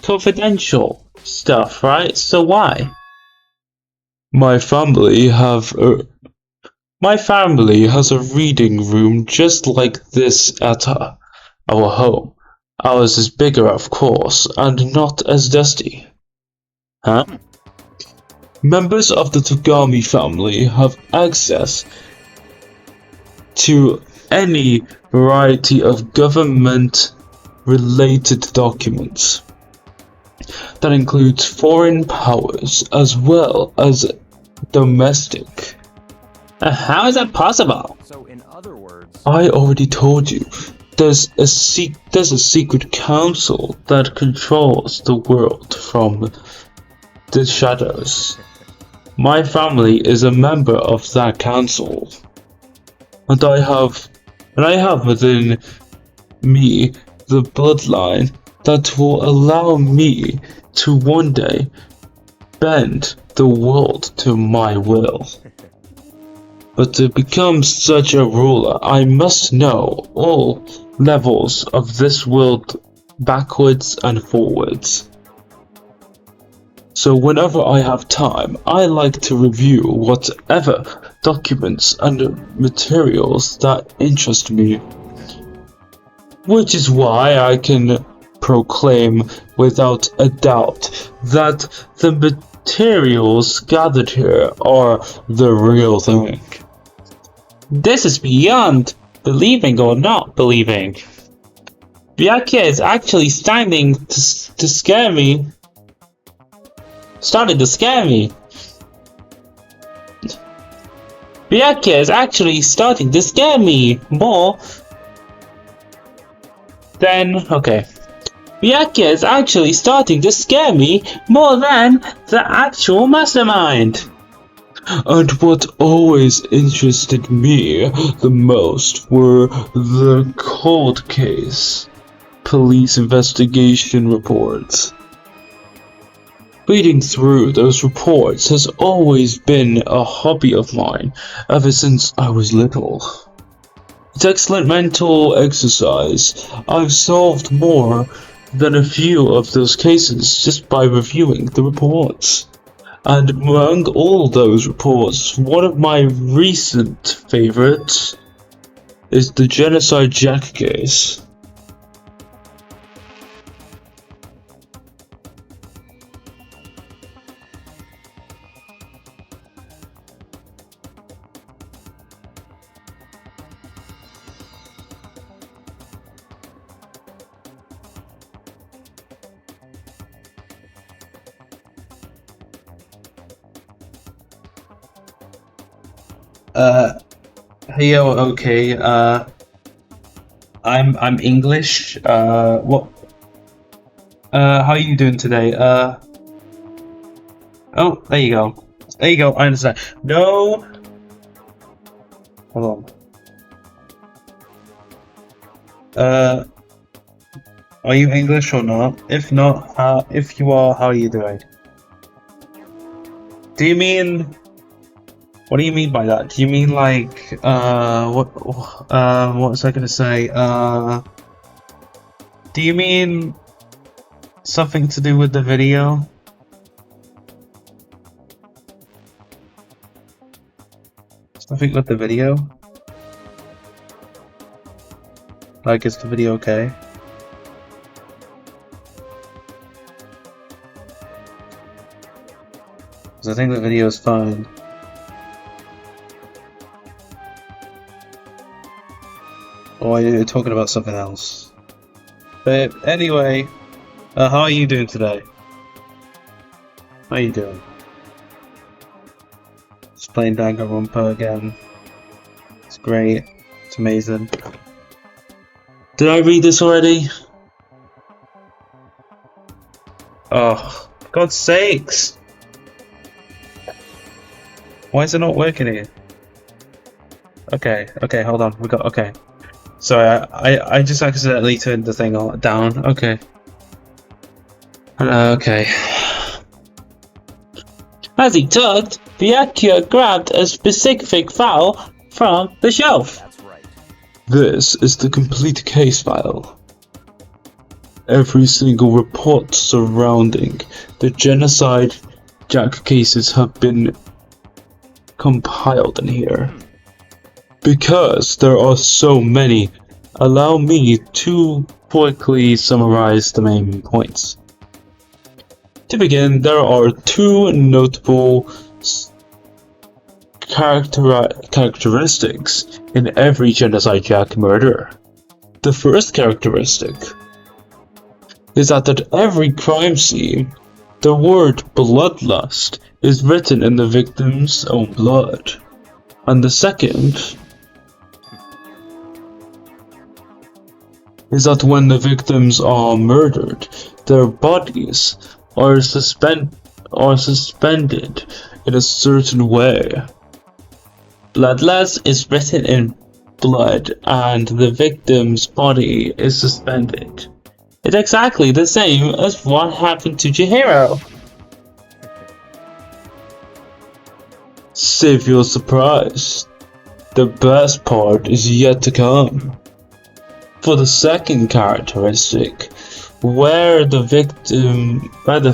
confidential stuff, right? So why? My family has a reading room just like this at our home. Ours is bigger, of course, and not as dusty. Huh? Members of the Togami family have access to any variety of government-related documents. That includes foreign powers as well as domestic. How is that possible? So, in other words, I already told you, there's a secret council that controls the world from the shadows. My family is a member of that council, and I have within me the bloodline that will allow me to one day bend the world to my will. But to become such a ruler, I must know all levels of this world backwards and forwards. So whenever I have time, I like to review whatever documents and materials that interest me. Which is why I can proclaim without a doubt that the materials gathered here are the real thing. This is beyond believing or not believing. Byakuya is actually starting to scare me. Byakuya is actually starting to scare me more than... Okay. Byakuya is actually starting to scare me more than the actual mastermind. And what always interested me the most were the cold case police investigation reports. Reading through those reports has always been a hobby of mine ever since I was little. It's excellent mental exercise. I've solved more than a few of those cases just by reviewing the reports. And among all those reports, one of my recent favorites is the Genocide Jack case. Hey, yo, okay, I'm English, how are you doing today? Oh, there you go. There you go, I understand. No! Hold on. Are you English or not? If not, if you are, how are you doing? Do you mean... What do you mean by that? Do you mean like, what was I gonna say? Do you mean something to do with the video? Something with the video? Like, is the video okay? Because I think the video is fine. Or you're talking about something else. But anyway, how are you doing today? How are you doing? Just playing Danganronpa again. It's great. It's amazing. Did I read this already? Oh, for God's sakes! Why is it not working here? Okay, hold on. Okay. Sorry, I just accidentally turned the thing down. Okay. Okay. As he talked, Byakuya grabbed a specific file from the shelf. That's right. This is the complete case file. Every single report surrounding the Genocide Jack cases have been compiled in here. Because there are so many, allow me to quickly summarize the main points. To begin, there are two notable characteristics in every Genocide Jack murder. The first characteristic is that at every crime scene, the word bloodlust is written in the victim's own blood. And the second is that when the victims are murdered, their bodies are suspended in a certain way. Bloodlust is written in blood and the victim's body is suspended. It's exactly the same as what happened to Chihiro. Save your surprise. The best part is yet to come. For the second characteristic, where the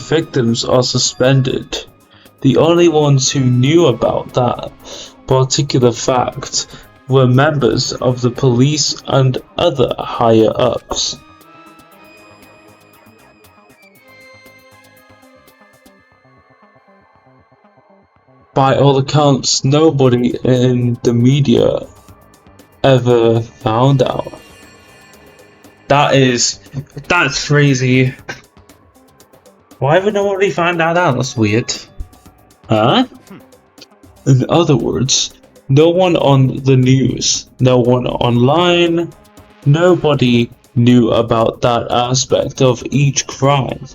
victims are suspended, the only ones who knew about that particular fact were members of the police and other higher ups. By all accounts, nobody in the media ever found out. That's crazy. Why would nobody find that out? That's weird. Huh? In other words, no one on the news, no one online, nobody knew about that aspect of each crime.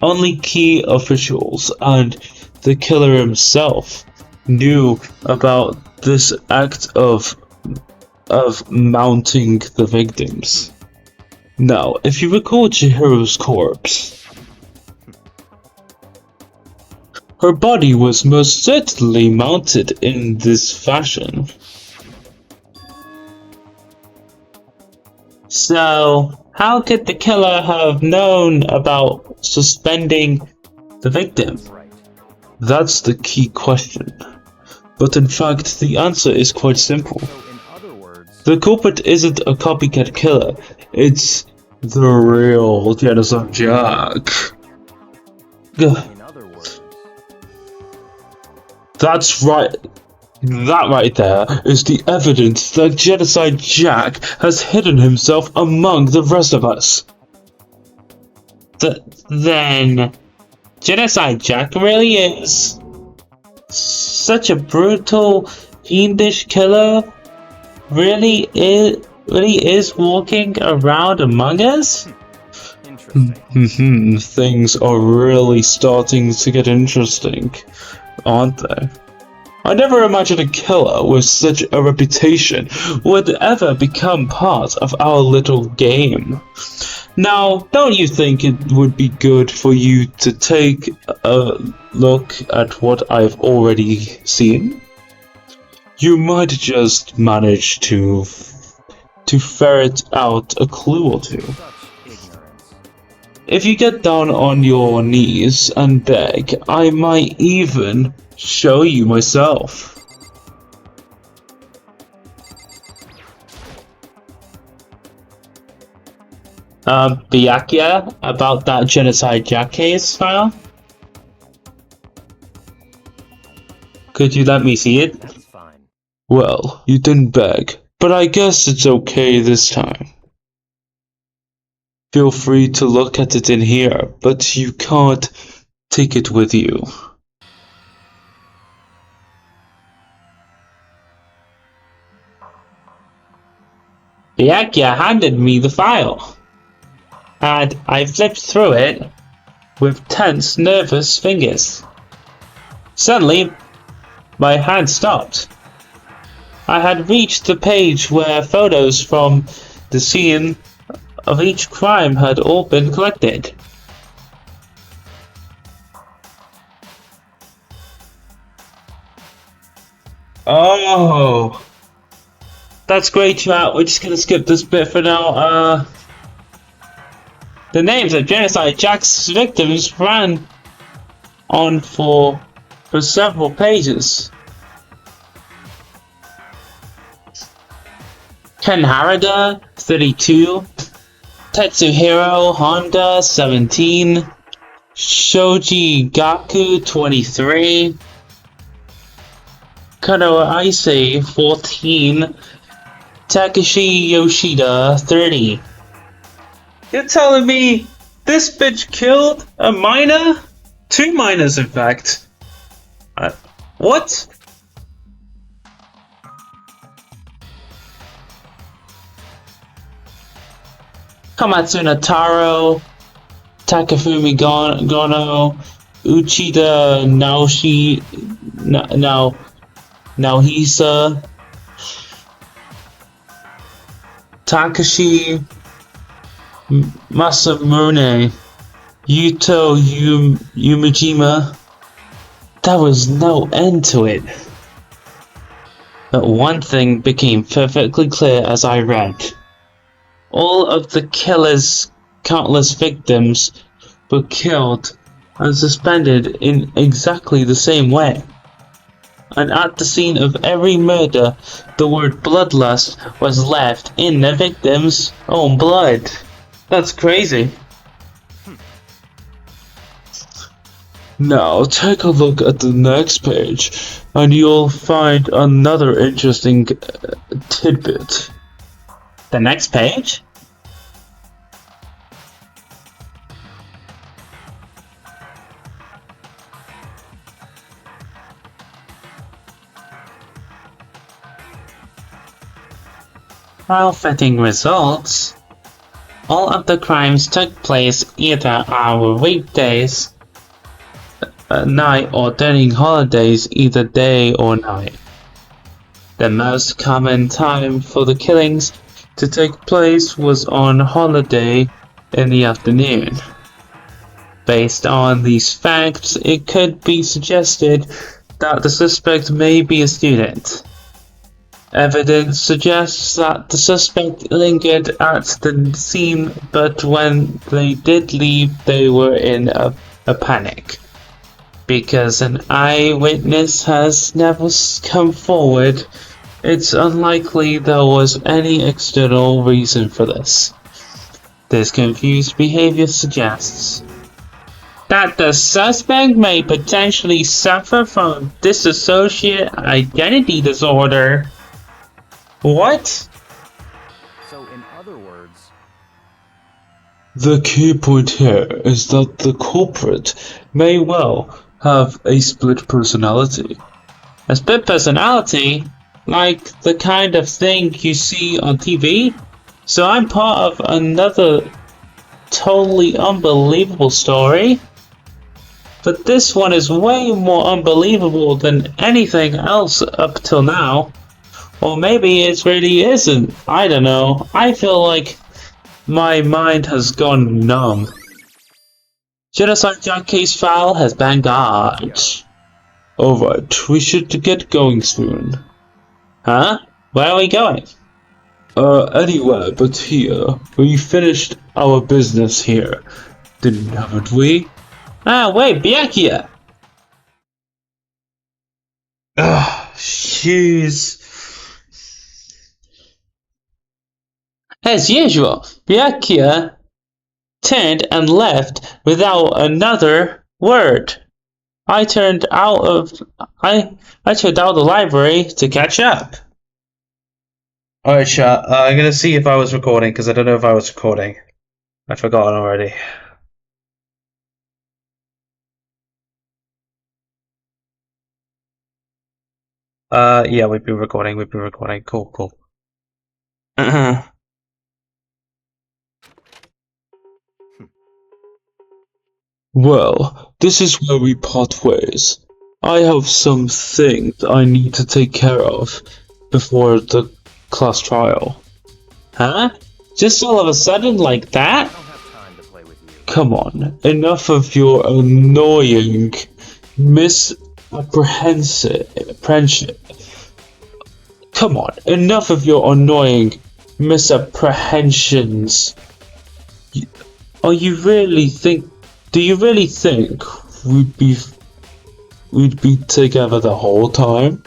Only key officials and the killer himself knew about this act of mounting the victims. Now, if you recall Chihiro's corpse, her body was most certainly mounted in this fashion. So, how could the killer have known about suspending the victim? Right. That's the key question. But in fact, the answer is quite simple. So, in other words, The culprit isn't a copycat killer, it's the real Genocide Jack. Gah, in other words, that's right. That right there is the evidence that Genocide Jack has hidden himself among the rest of us. Then, Genocide Jack really is such a brutal, fiendish killer? Really is walking around among us? interesting. Things are really starting to get interesting, aren't they? I never imagined a killer with such a reputation would ever become part of our little game. Now, don't you think it would be good for you to take a look at what I've already seen? You might just manage to ferret out a clue or two. Such ignorance. If you get down on your knees and beg, I might even show you myself. Byakuya, about that Genocide Jack case file? Could you let me see it? That's fine. Well, you didn't beg, but I guess it's okay this time. Feel free to look at it in here, but you can't take it with you. Byakuya handed me the file, and I flipped through it with tense, nervous fingers. Suddenly, my hand stopped. I had reached the page where photos from the scene of each crime had all been collected. Oh, that's great, chat. We're just gonna skip this bit for now. The names of Genocide Jack's victims ran on for several pages. Ken Harada, 32. Tetsuhiro Honda, 17. Shoji Gaku, 23. Kano Aise, 14. Takashi Yoshida, 30. You're telling me this bitch killed a minor? 2 minors, in fact. What? Kamatsuna Taro, Takafumi Gono, Uchida Naohisa, Takashi Masamune, Yuto Yumijima. There was no end to it. But one thing became perfectly clear as I read. All of the killer's countless victims were killed and suspended in exactly the same way. And at the scene of every murder, the word bloodlust was left in the victim's own blood. That's crazy. Now take a look at the next page and you'll find another interesting tidbit. The next page? While fitting results, all of the crimes took place either on weekdays, night, or during holidays, either day or night. The most common time for the killings to take place was on holiday in the afternoon. Based on these facts, it could be suggested that the suspect may be a student. Evidence suggests that the suspect lingered at the scene, but when they did leave, they were in a panic. Because an eyewitness has never come forward, it's unlikely there was any external reason for this. This confused behavior suggests that the suspect may potentially suffer from dissociative identity disorder. What? So, in other words, The key point here is that the culprit may well have a split personality. A split personality? Like the kind of thing you see on TV? So I'm part of another totally unbelievable story? But this one is way more unbelievable than anything else up till now. Or maybe it really isn't. I don't know. I feel like my mind has gone numb. Genocide Jack case file has been got. Alright, we should get going soon. Huh? Where are we going? Anywhere but here. We finished our business here, haven't we? Ah, wait, Byakuya! Jeez. As usual, Byakuya turned and left without another word. I turned out of the library to catch up. Alright, chat. I'm gonna see if I was recording, because I don't know if I was recording. I've forgotten already. Yeah, we've been recording. Cool. Well, this is where we part ways. I have some things I need to take care of before the class trial. Huh? Just all of a sudden like that? I don't have time to play with you. Come on, enough of your annoying misapprehension. Come on, enough of your annoying misapprehensions. Do you really think we'd be together the whole time?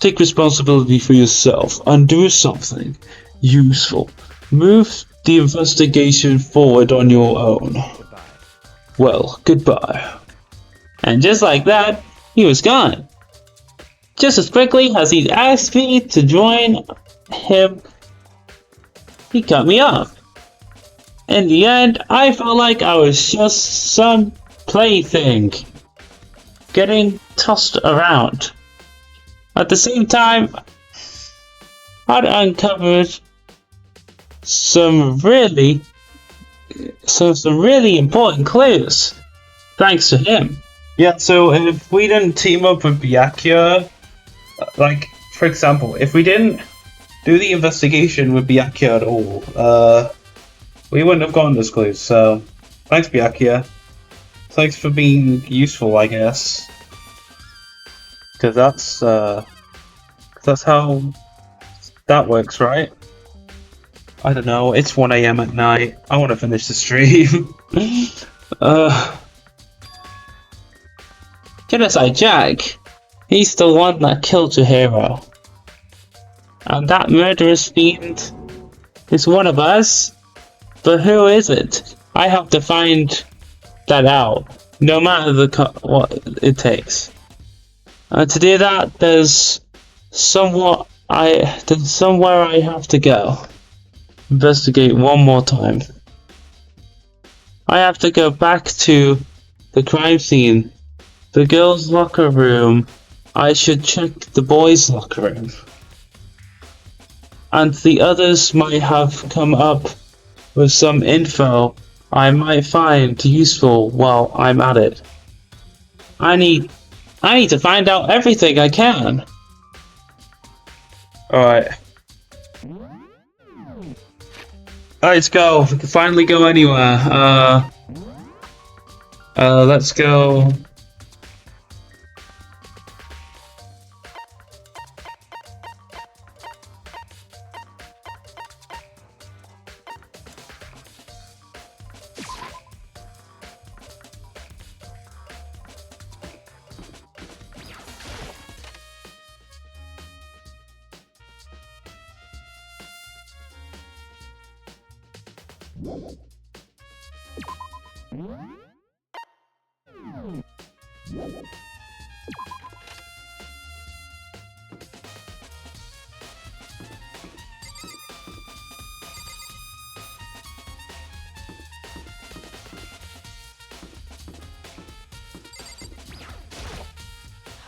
Take responsibility for yourself and do something useful. Move the investigation forward on your own. Goodbye. Well, goodbye. And just like that, he was gone. Just as quickly as he asked me to join him, he cut me off. In the end, I felt like I was just some plaything, getting tossed around. At the same time, I'd uncovered some really important clues, thanks to him. Yeah, so if we didn't team up with Byakuya, like, for example, if we didn't do the investigation with Byakuya at all, we wouldn't have gotten this clue, so thanks Byakuya. Thanks for being useful, I guess. Because that's how that works, right? I don't know, it's 1 AM at night. I want to finish the stream. Genocide Jack, he's the one that killed your hero. And that murderous fiend is one of us. But who is it? I have to find that out, no matter what it takes. To do that, there's somewhere I have to go. Investigate one more time. I have to go back to the crime scene. The girls' locker room. I should check the boys' locker room. and the others might have come up with some info I might find useful while I'm at it. I need to find out everything I can. Alright. Let's go. We can finally go anywhere. Let's go.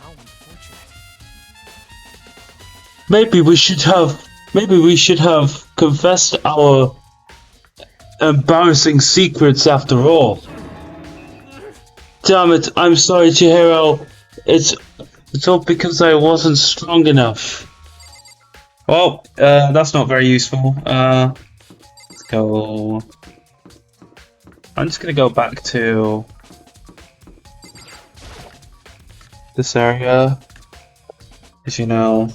How unfortunate. Maybe we should have confessed our embarrassing secrets after all. Damn it, I'm sorry, Chihiro. It's all because I wasn't strong enough. Well, that's not very useful. Let's go. I'm just gonna go back to this area, as you know.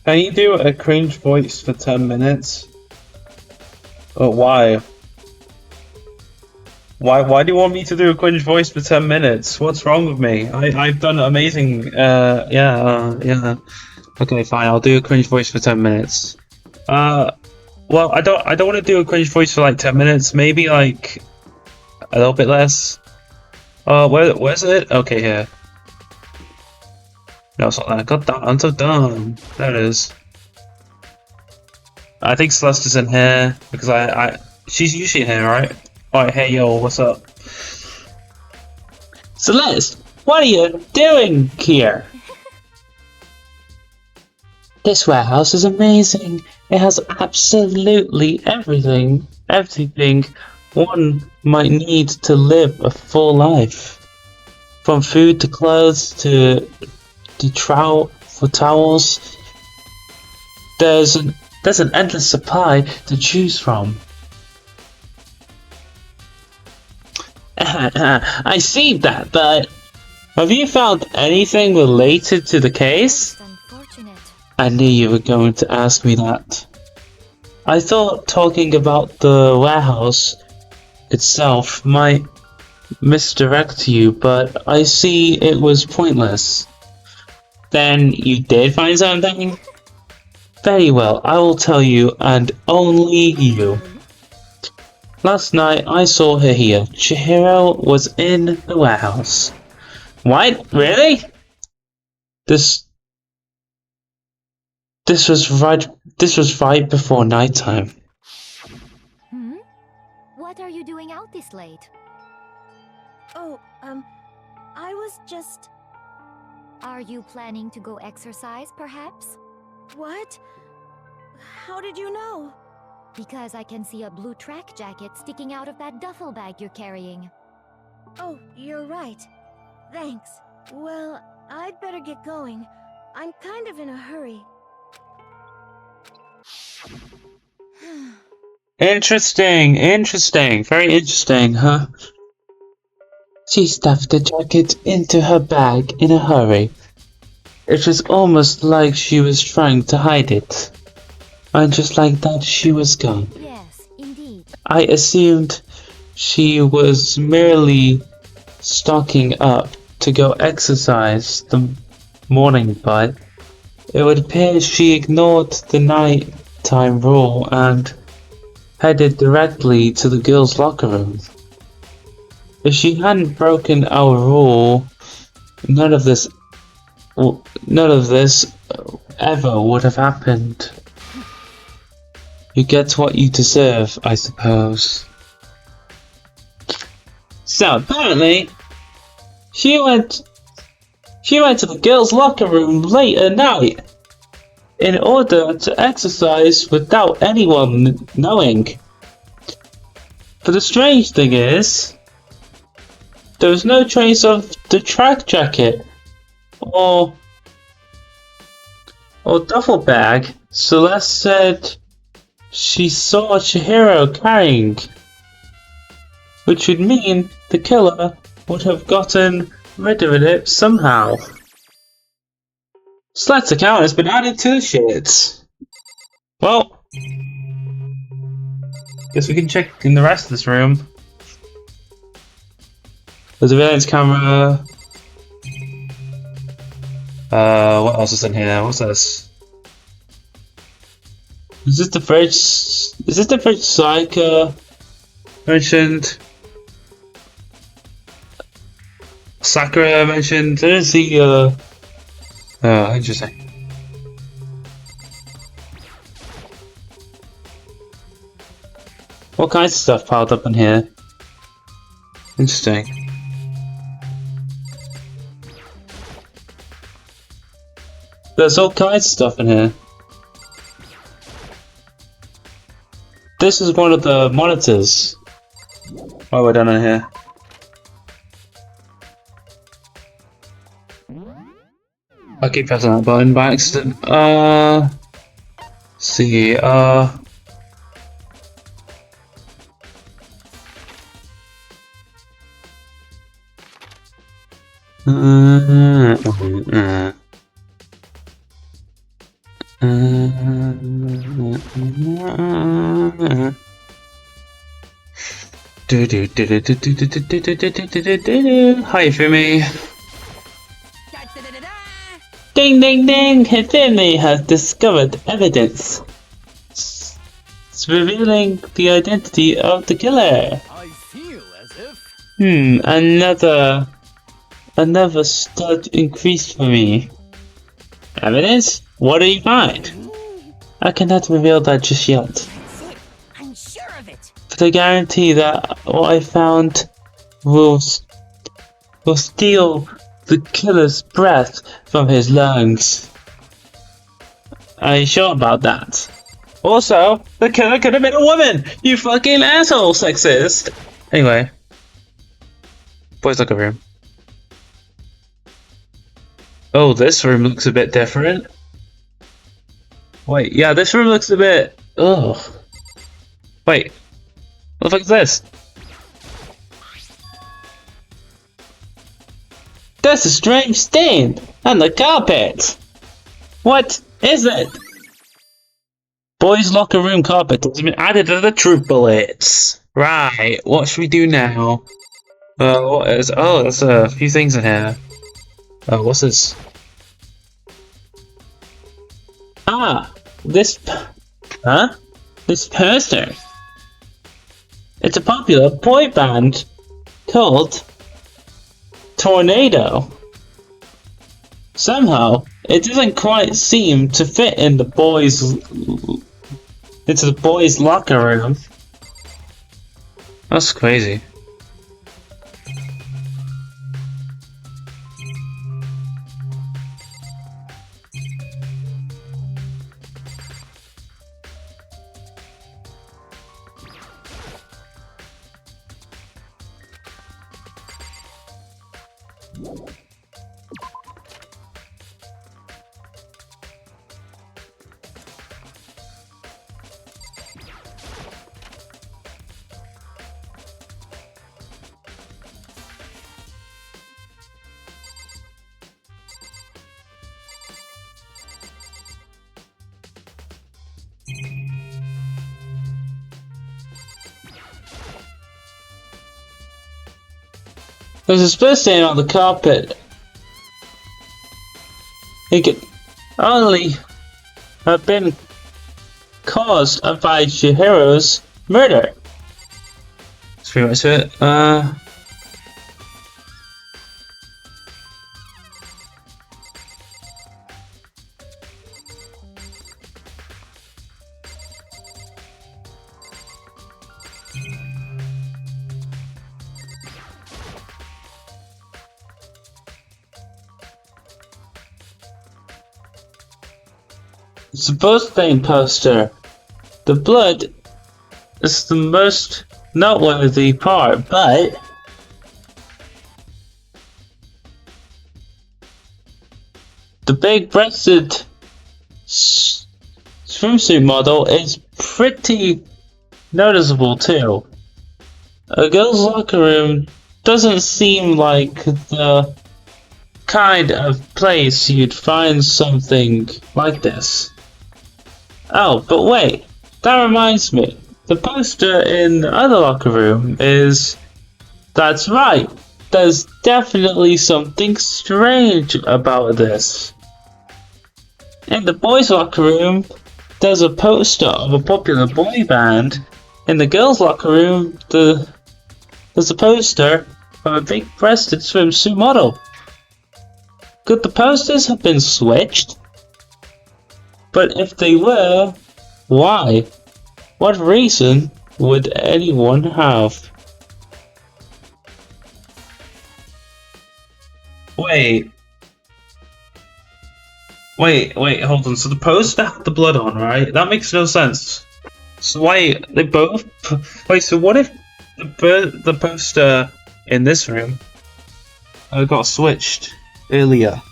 Can you do a cringe voice for 10 minutes? Oh, why? Why do you want me to do a cringe voice for 10 minutes? What's wrong with me? I've done amazing, yeah. Okay, fine, I'll do a cringe voice for 10 minutes. Well, I don't want to do a cringe voice for like 10 minutes, maybe like a little bit less. Where's it? Okay, here. No, it's not that. God damn, I'm so dumb. There it is. I think Celeste is in here because she's usually in here, right? Alright, hey yo, what's up? Celeste, what are you doing here? This warehouse is amazing. It has absolutely everything one might need to live a full life. From food to clothes to towels. There's an endless supply to choose from. I see that, but have you found anything related to the case? Unfortunate. I knew you were going to ask me that. I thought talking about the warehouse itself might misdirect you, but I see it was pointless. Then you did find something? Very well, I will tell you, and only you. Last night I saw her here. Chihiro was in the warehouse. What? Really? This was right before nighttime. What are you doing out this late? Oh, I was just... Are you planning to go exercise, perhaps? What? How did you know? Because I can see a blue track jacket sticking out of that duffel bag you're carrying. Oh, you're right. Thanks. Well, I'd better get going. I'm kind of in a hurry. Interesting, very interesting, huh? She stuffed the jacket into her bag in a hurry. It was almost like she was trying to hide it. And just like that, she was gone. Yes, indeed. I assumed she was merely stocking up to go exercise the morning, but it would appear she ignored the nighttime rule and headed directly to the girls' locker room. If she hadn't broken our rule, none of this none of this ever would have happened. You get what you deserve, I suppose. So apparently, she went to the girls' locker room late at night in order to exercise without anyone knowing. But the strange thing is, there was no trace of the track jacket or duffel bag Celeste said she saw Chihiro carrying, which would mean the killer would have gotten rid of it somehow. Celeste's account has been added to the shit. Well, guess we can check in the rest of this room. The surveillance camera. What else is in here? What's this? Is this the fridge? Is this the fridge Saika mentioned? Sakura mentioned. There's the oh, interesting. What kinds of stuff piled up in here? Interesting. There's all kinds of stuff in here. This is one of the monitors. What have I done in here? I keep pressing that button by accident. See, Hi, Fumi. Ding ding ding! Hifumi has discovered evidence. It's revealing the identity of the killer. I feel as if... Another stud increased for me. Evidence? What do you find? I cannot reveal that just yet. That's it. I'm sure of it. But I guarantee that what I found will steal the killer's breath from his lungs. Are you sure about that? Also, the killer could have been a woman! You fucking asshole, sexist! Anyway. Boys look over him. Oh, this room looks a bit different. Wait, yeah, this room looks a bit... Ugh. Wait. What the fuck is this? There's a strange stain on the carpet. What is it? Boys' locker room carpet has been added to the troop bullets. Right, what should we do now? What is... Oh, there's a few things in here. Oh, what's this? Ah, this... Huh? This poster. It's a popular boy band called Tornado. Somehow, it doesn't quite seem to fit in the boys' locker room. That's crazy. There's a split stain on the carpet. It could only have been caused by Chihiro's murder. That's pretty much it. It's a birthday poster. The blood is the most noteworthy part, but the big-breasted swimsuit model is pretty noticeable too. A girl's locker room doesn't seem like the kind of place you'd find something like this. Oh, but wait, that reminds me. The poster in the other locker room is... That's right, there's definitely something strange about this. In the boys' locker room, there's a poster of a popular boy band. In the girls' locker room, there's a poster of a big-breasted swimsuit model. Could the posters have been switched? But if they were, why? What reason would anyone have? Wait, hold on. So the poster had the blood on, right? That makes no sense. So why they both? Wait, so what if the poster in this room got switched earlier?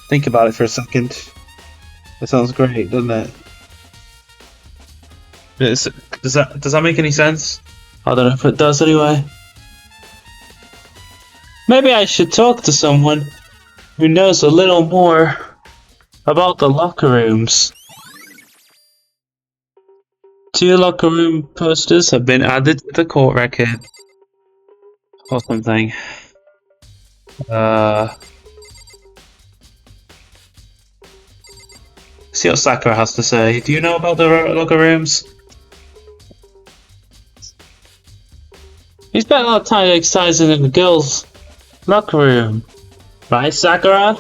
Think about it for a second. That sounds great, doesn't it? Does that make any sense? I don't know if it does anyway. Maybe I should talk to someone who knows a little more about the locker rooms. 2 locker room posters have been added to the court record. Or something. See what Sakura has to say. Do you know about the locker rooms? He spent a lot of time exercising in the girls' locker room. Right, Sakura?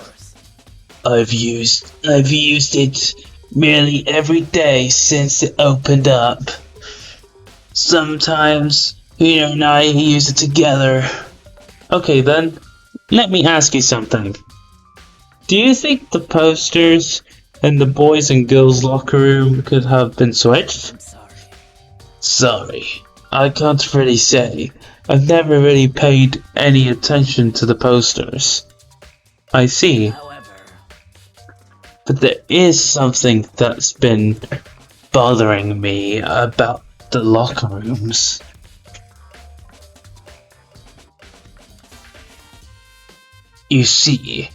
I've used it nearly every day since it opened up. Sometimes Hino and I use it together. Okay then, let me ask you something. Do you think the posters in the boys and girls locker room could have been switched? Sorry, I can't really say. I've never really paid any attention to the posters. I see. But there is something that's been bothering me about the locker rooms. You see,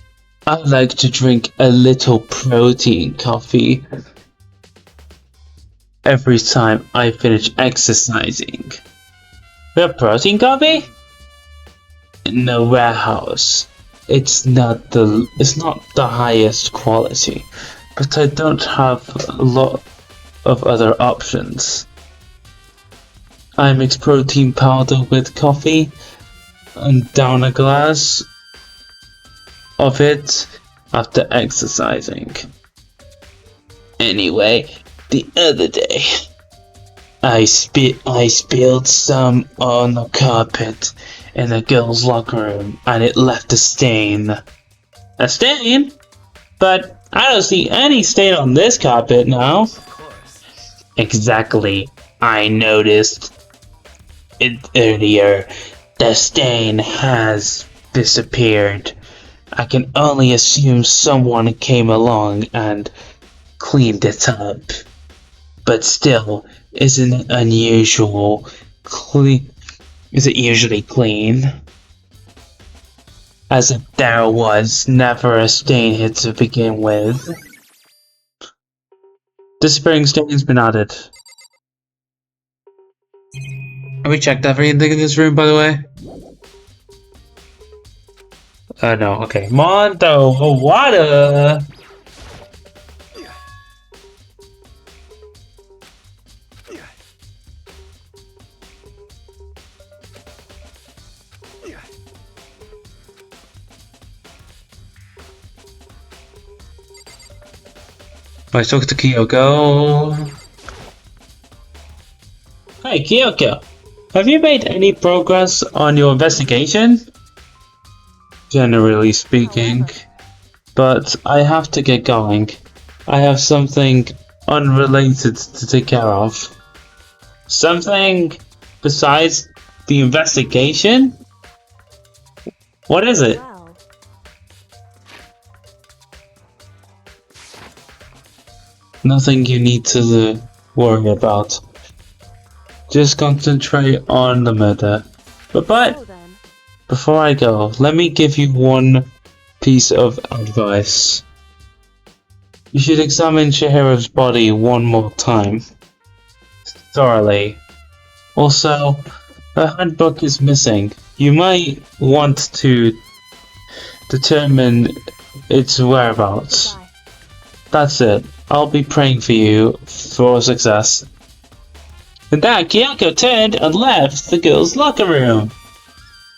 I like to drink a little protein coffee every time I finish exercising. We have protein coffee? In the warehouse. It's not the highest quality, but I don't have a lot of other options. I mix protein powder with coffee and down a glass of it after exercising. Anyway, the other day, I spilled some on the carpet in the girls' locker room, and it left a stain. A stain? But I don't see any stain on this carpet now. Exactly. I noticed it earlier. The stain has disappeared. I can only assume someone came along and cleaned it up. But still, isn't it unusual? Is it usually clean? As if there was never a stain here to begin with. Disappearing stain's been added. Have we checked everything in this room, by the way? No, okay. Mondo, water! Right, talk to Kyoko. Hey, Kyoko. Have you made any progress on your investigation? Generally speaking. But I have to get going. I have something unrelated to take care of. Something besides the investigation? What is it? Well, Nothing you need to worry about. Just concentrate on the murder. But so then. before I go, let me give you one piece of advice. You should examine Chihiro's body one more time. Thoroughly. Also, her handbook is missing. You might want to determine its whereabouts. Bye. That's it. I'll be praying for you for success. And then Kyoko turned and left the girls' locker room.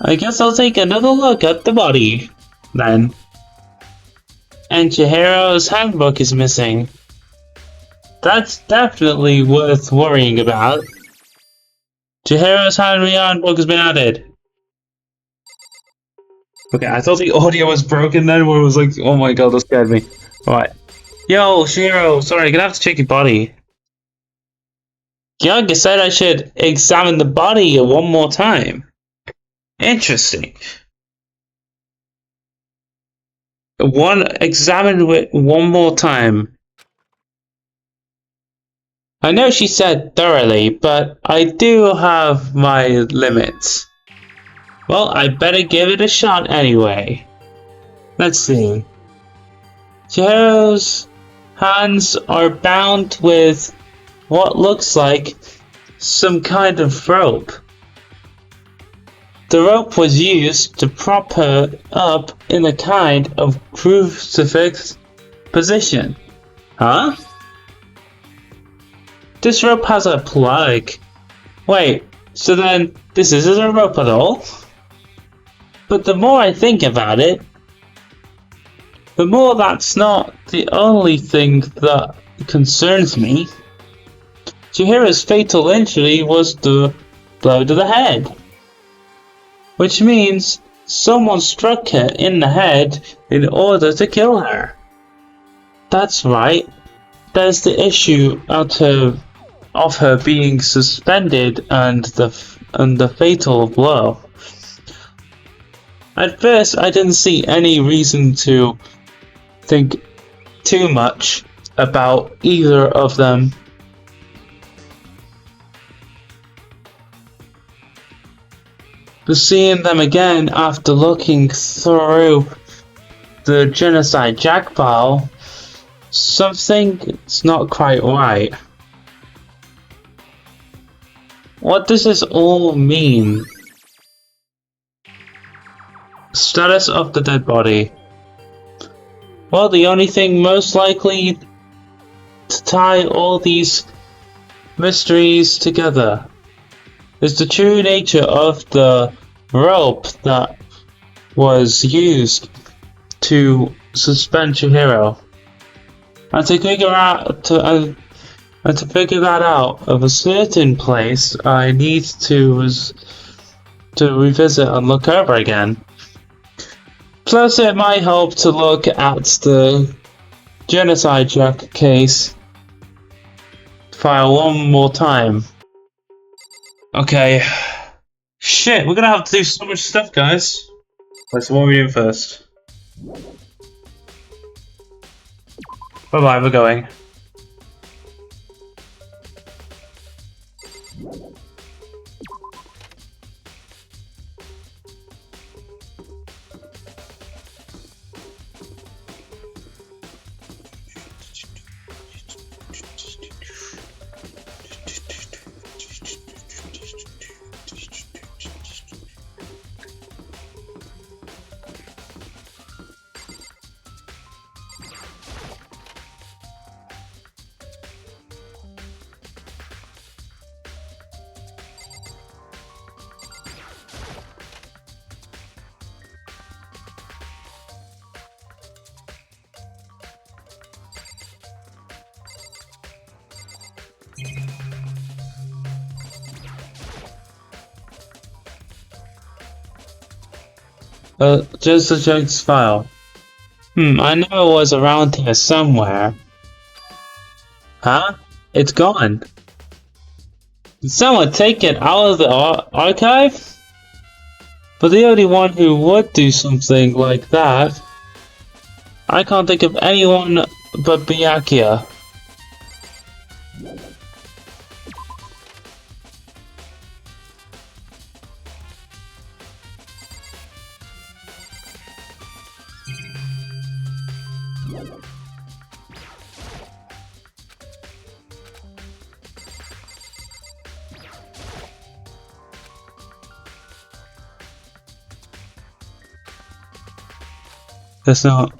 I guess I'll take another look at the body, then. And Chihiro's handbook is missing. That's definitely worth worrying about. Chihiro's handbook has been added. Okay, I thought the audio was broken then, where it was like, oh my god, that scared me. Alright. Yo, Chihiro, sorry, I'm gonna have to check your body. Kyoko said I should examine the body one more time. Interesting. Examine it one more time. I know she said thoroughly, but I do have my limits. Well, I better give it a shot anyway. Let's see. Chihiro's hands are bound with what looks like some kind of rope. The rope was used to prop her up in a kind of crucifix position. Huh? This rope has a plug. Wait, so then this isn't a rope at all? But the more I think about it, the more that's not the only thing that concerns me. Chihiro's fatal injury was the blow to the head. Which means someone struck her in the head in order to kill her. That's right. There's the issue of her being suspended and the fatal blow. At first, I didn't see any reason to think too much about either of them. But seeing them again after looking through the genocide jack file, something's not quite right. What does this all mean? Status of the dead body. Well, the only thing most likely to tie all these mysteries together is the true nature of the rope that was used to suspend Chihiro. And to figure that out of a certain place, I need to revisit and look over again. Plus, it might help to look at the genocide jack case file one more time. Okay. Shit, we're gonna have to do so much stuff, guys. Right, so what are we doing first? Bye-bye, we're going. Just the Jake's file. I know it was around here somewhere. Huh? It's gone. Did someone take it out of the archive? But the only one who would do something like that, I can't think of anyone but Byakuya. That's not.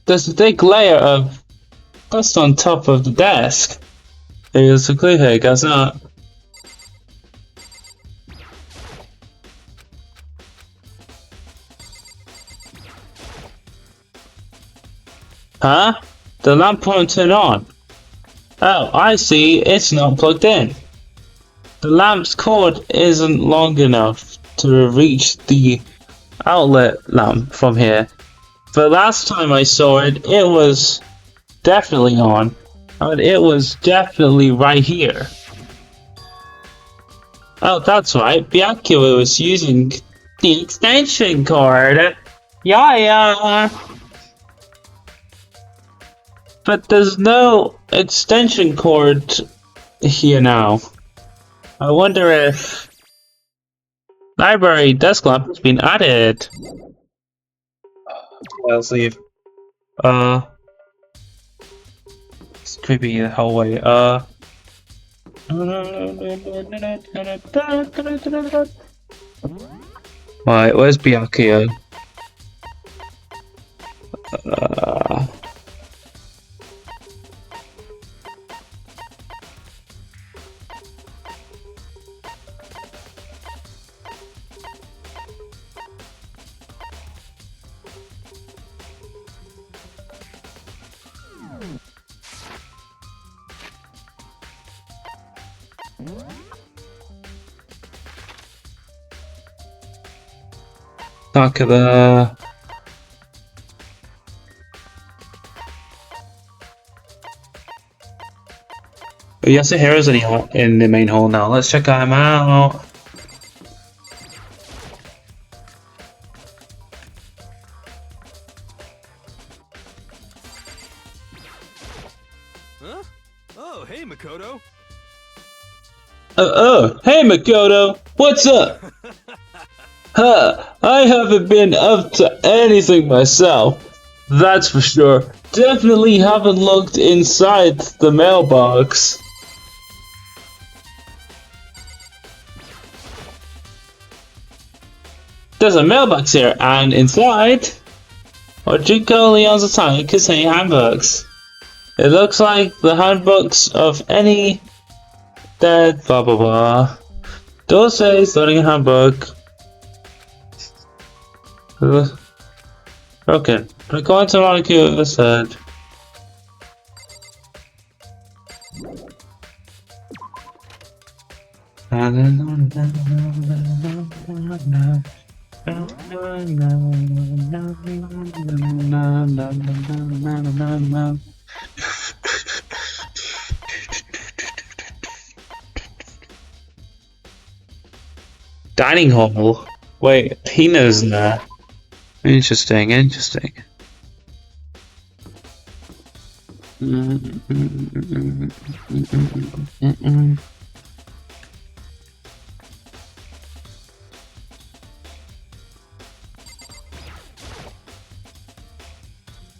There's a thick layer of dust on top of the desk. There's a clue here, guys. Not. Huh? The lamp won't turn on. Oh, I see. It's not plugged in. The lamp's cord isn't long enough to reach the outlet lamp from here. But last time I saw it, it was definitely on. And it was definitely right here. Oh, that's right. Byakuya was using the extension cord. Yeah. But there's no extension cord here now. I wonder if library desk lamp has been added. Let's leave. It's creepy the whole way. Right, where's Byakuya? Look at the. Oh, yes, the heroes in the main hall now. Let's check them out. Huh? Oh, hey, Makoto. Hey, Makoto. What's up? Huh, I haven't been up to anything myself, that's for sure. Definitely haven't looked inside the mailbox. There's a mailbox here, and inside are Junko Leon's assignment containing handbooks. It looks like the handbooks of any dead blah blah blah. Does say starting a handbook. Okay, according to Molecule said. Dining hall? Wait, Tina's there. Interesting.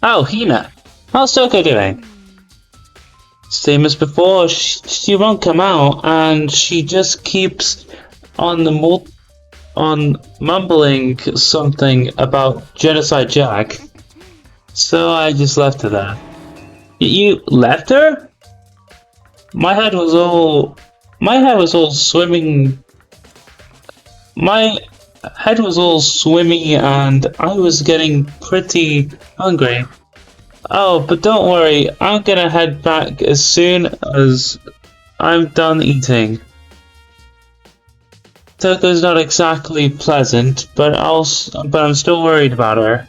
Oh, Hina. How's Toko doing? Same as before, she won't come out, and she just keeps on mumbling something about Genocide Jack. So I just left her there. You left her? My head was all swimming. My head was all swimmy and I was getting pretty hungry. Oh, but don't worry, I'm gonna head back as soon as I'm done eating. Toko's not exactly pleasant, but I'm still worried about her.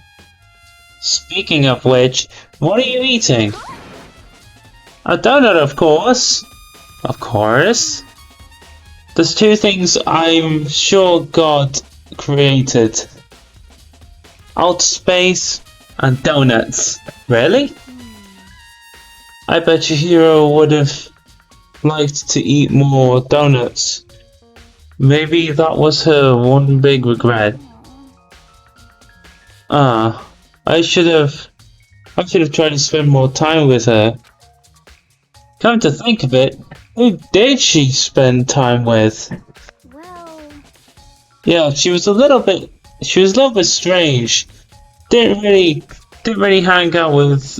Speaking of which, what are you eating? A donut, of course. Of course. There's two things I'm sure God created. Outer space and donuts. Really? I bet your hero would have liked to eat more donuts. Maybe that was her one big regret. Ah, I should have tried to spend more time with her. Come to think of it, who did she spend time with? Well, Yeah, she was a little bit strange. Didn't really hang out with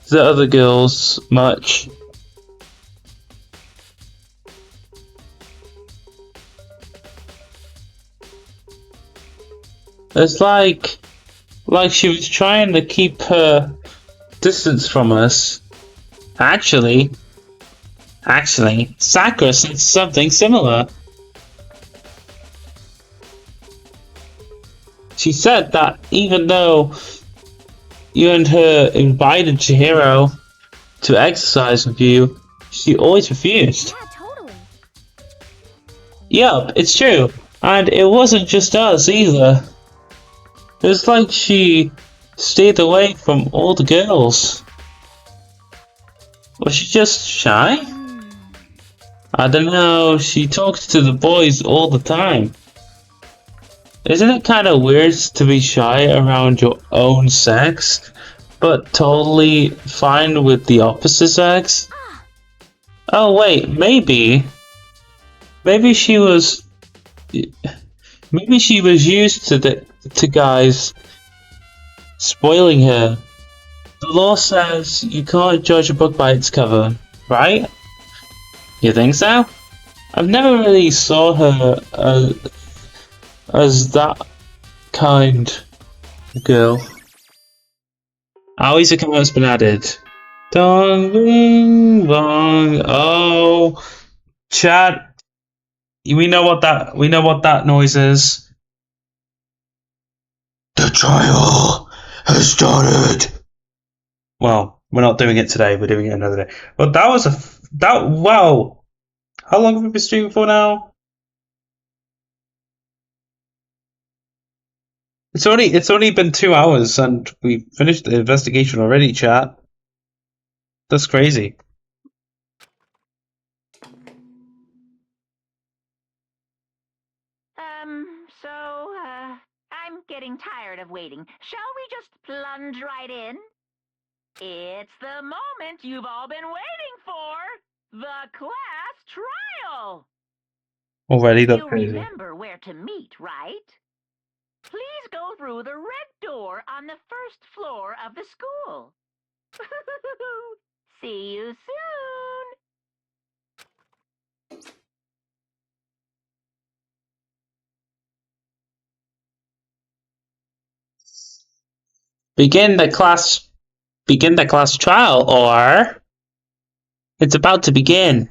the other girls much. It's like she was trying to keep her distance from us. Actually, Sakura said something similar. She said that even though you and her invited Chihiro to exercise with you, she always refused. yeah, totally. Yup, it's true. And it wasn't just us either. It was like she stayed away from all the girls. Was she just shy? I don't know, she talked to the boys all the time. Isn't it kind of weird to be shy around your own sex, but totally fine with the opposite sex? Oh wait, maybe she was used to guys spoiling her. The law says you can't judge a book by its cover, right? You think so? I've never really saw her as that kind of girl. Always a comment's been added. Dong bing bong. Oh, chat. We know what that noise is. The trial has started. Well, we're not doing it today. We're doing it another day. But that was wow. How long have we been streaming for now? It's only been 2 hours and we finished the investigation already, chat. That's crazy. I'm getting tired of waiting. Shall we just plunge right in? It's the moment you've all been waiting for! The class trial! Already, that's You crazy. remember where to meet, right? Please go through the red door on the first floor of the school. See you soon! Begin the class trial, or it's about to begin.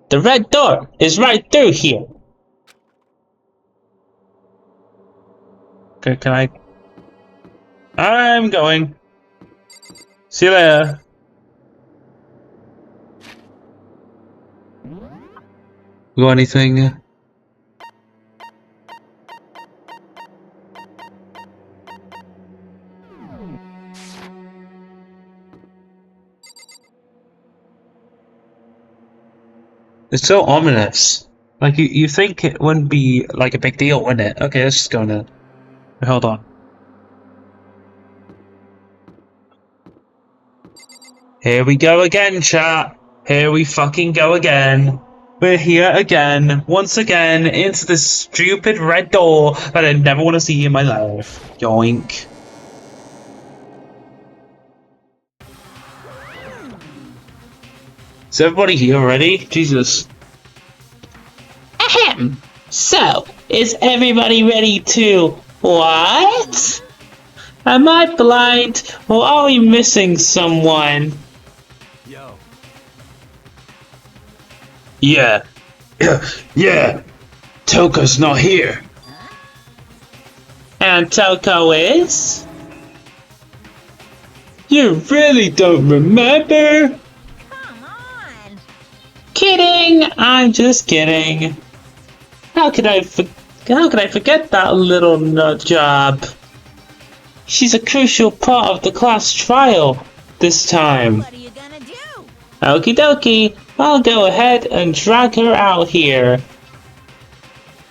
The red door is right through here. Okay, can I? I'm going. See you later. Got anything? It's so ominous. Like you think it wouldn't be like a big deal, wouldn't it? Okay, let's just go now. Hold on. Here we go again, chat. Here we fucking go again. We're here again, once again, into this stupid red door that I never want to see in my life. Yoink. Is everybody here already? Jesus. Ahem! So, is everybody ready to What? Am I blind, or are we missing someone? Yo. Yeah. Yeah. Toka's not here. And Toko is? You really don't remember? Come on. Kidding! I'm just kidding. How could I forget that little nut job? She's a crucial part of the class trial this time. What are you gonna do? Okie dokie, I'll go ahead and drag her out here.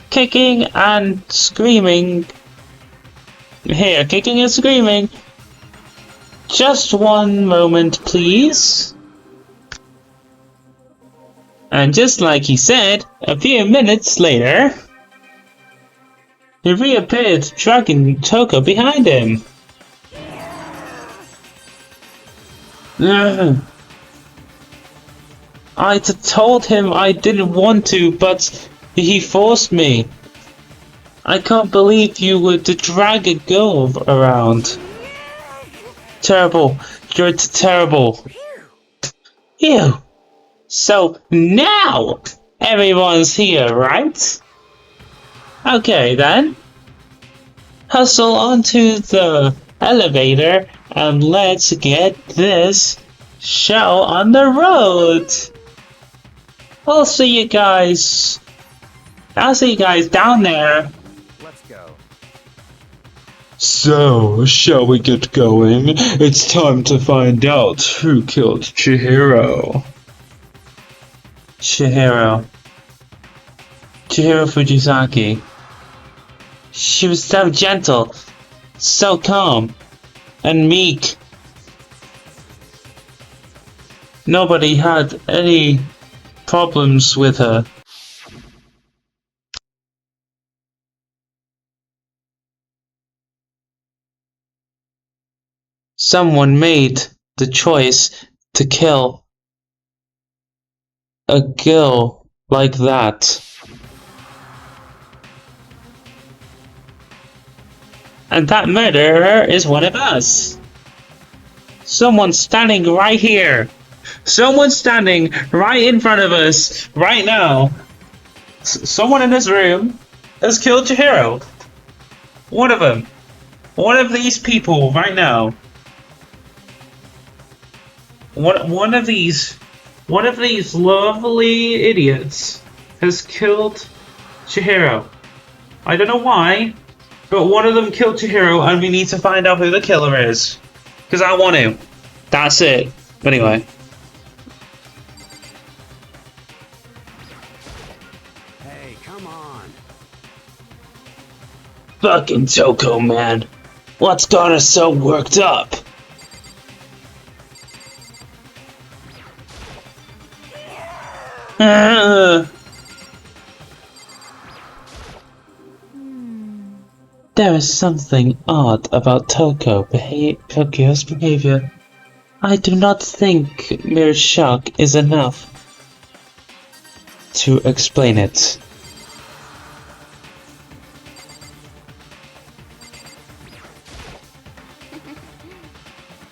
Kicking and screaming. Here, kicking and screaming. Just one moment, please. And just like he said, a few minutes later, he reappeared, dragging Toko behind him. I told him I didn't want to, but he forced me. I can't believe you would drag a girl around. Terrible. You're terrible. Ew. So now everyone's here, right? Okay then. Hustle onto the elevator and let's get this show on the road. I'll see you guys down there. Let's go. So, shall we get going? It's time to find out who killed Chihiro. Chihiro Fujisaki. She was so gentle, so calm, and meek. Nobody had any problems with her. Someone made the choice to kill a girl like that. And that murderer is one of us. Someone standing right here. Someone standing right in front of us right now. Someone in this room has killed Chihiro. One of them. One of these people right now. One of these lovely idiots has killed Chihiro. I don't know why, but one of them killed Chihiro, and we need to find out who the killer is. Because I want to. That's it. But anyway. Hey, come on. Fucking Toko, man. What's got her so worked up? There is something odd about Tokyo's behavior. I do not think mere shock is enough to explain it.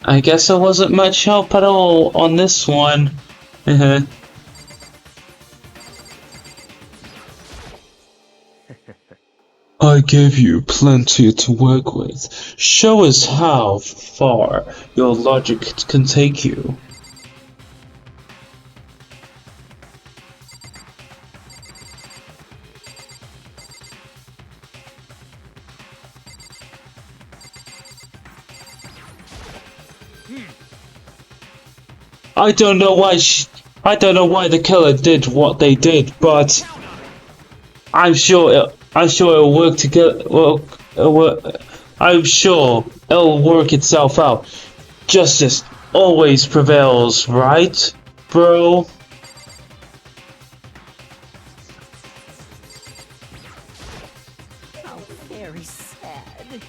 I guess there wasn't much help at all on this one. I gave you plenty to work with. Show us how far your logic can take you. I don't know why the killer did what they did, but I'm sure it'll work together. I'm sure it'll work itself out. Justice always prevails, right, bro? Oh, very sad.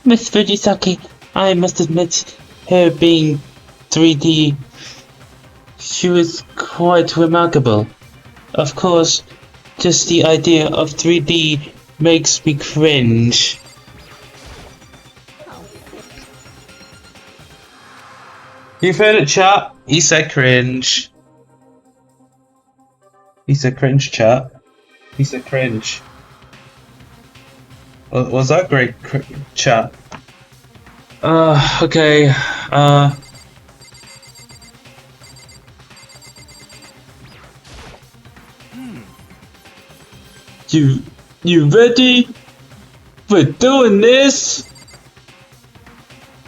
Miss Fujisaki, I must admit, her being 3D, she was quite remarkable. Of course, just the idea of 3D makes me cringe. You've heard it, chat. He said cringe. He said cringe, chat. He said cringe. Was that great, chat? Okay. You ready? We're doing this!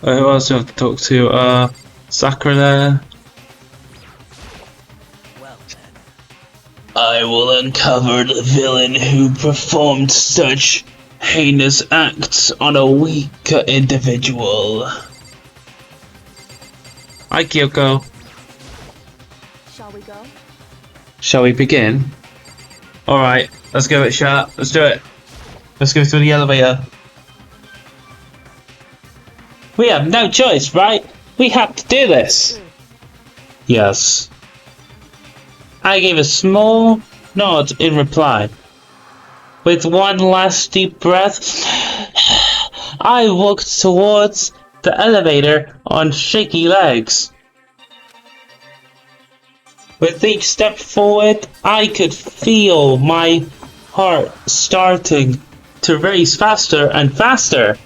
Who else do I have to talk to? Sakura there. Well then. I will uncover the villain who performed such heinous acts on a weak individual. Hi, Kyoko. Shall we go? Shall we begin? Alright, let's give it a shot. Let's do it. Let's go through the elevator. We have no choice, right? We have to do this. Yes. I gave a small nod in reply. With one last deep breath, I walked towards the elevator on shaky legs. With each step forward, I could feel my heart starting to race faster and faster.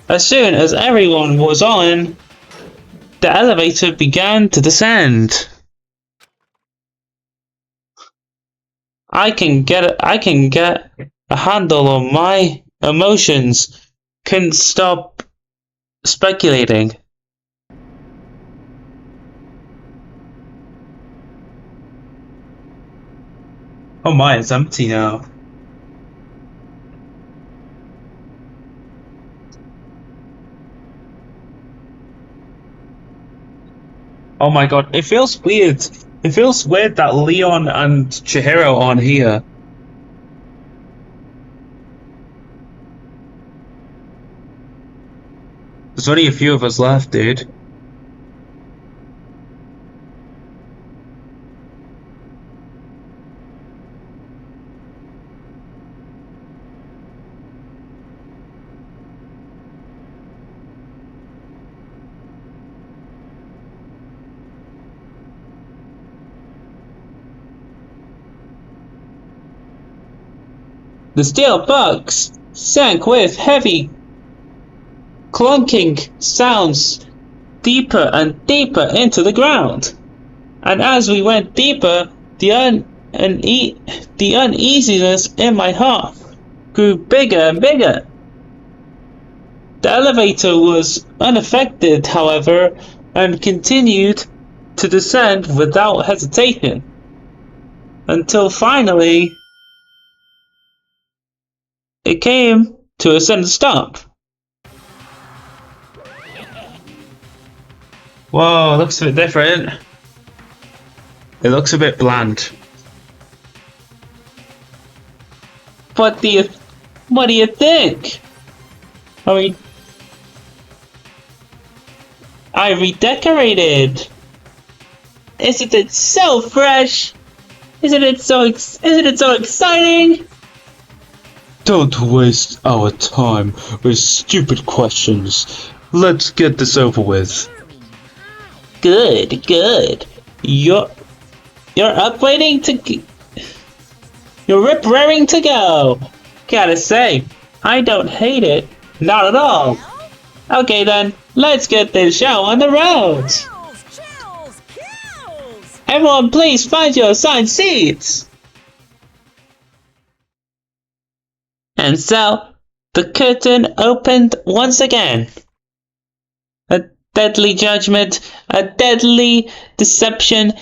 As soon as everyone was on, the elevator began to descend. I can get a handle on my emotions. Couldn't stop speculating. Oh my, it's empty now. Oh my god, it feels weird. It feels weird that Leon and Chihiro aren't here. There's only a few of us left, dude. The steel box sank with heavy clunking sounds deeper and deeper into the ground. And as we went deeper, the uneasiness in my heart grew bigger and bigger. The elevator was unaffected, however, and continued to descend without hesitation. Until finally, it came to a sudden stop. Whoa, looks a bit different. It looks a bit bland. What do you think? I redecorated. Isn't it so fresh? Isn't it so exciting? Don't waste our time with stupid questions. Let's get this over with. Good. You're raring to go. Gotta say, I don't hate it. Not at all. Okay then, let's get this show on the road. Chills, kills! Everyone please find your assigned seats. And so, the curtain opened once again. A deadly judgment, a deadly deception,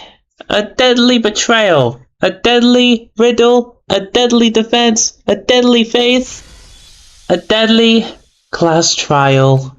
a deadly betrayal, a deadly riddle, a deadly defense, a deadly faith, a deadly class trial.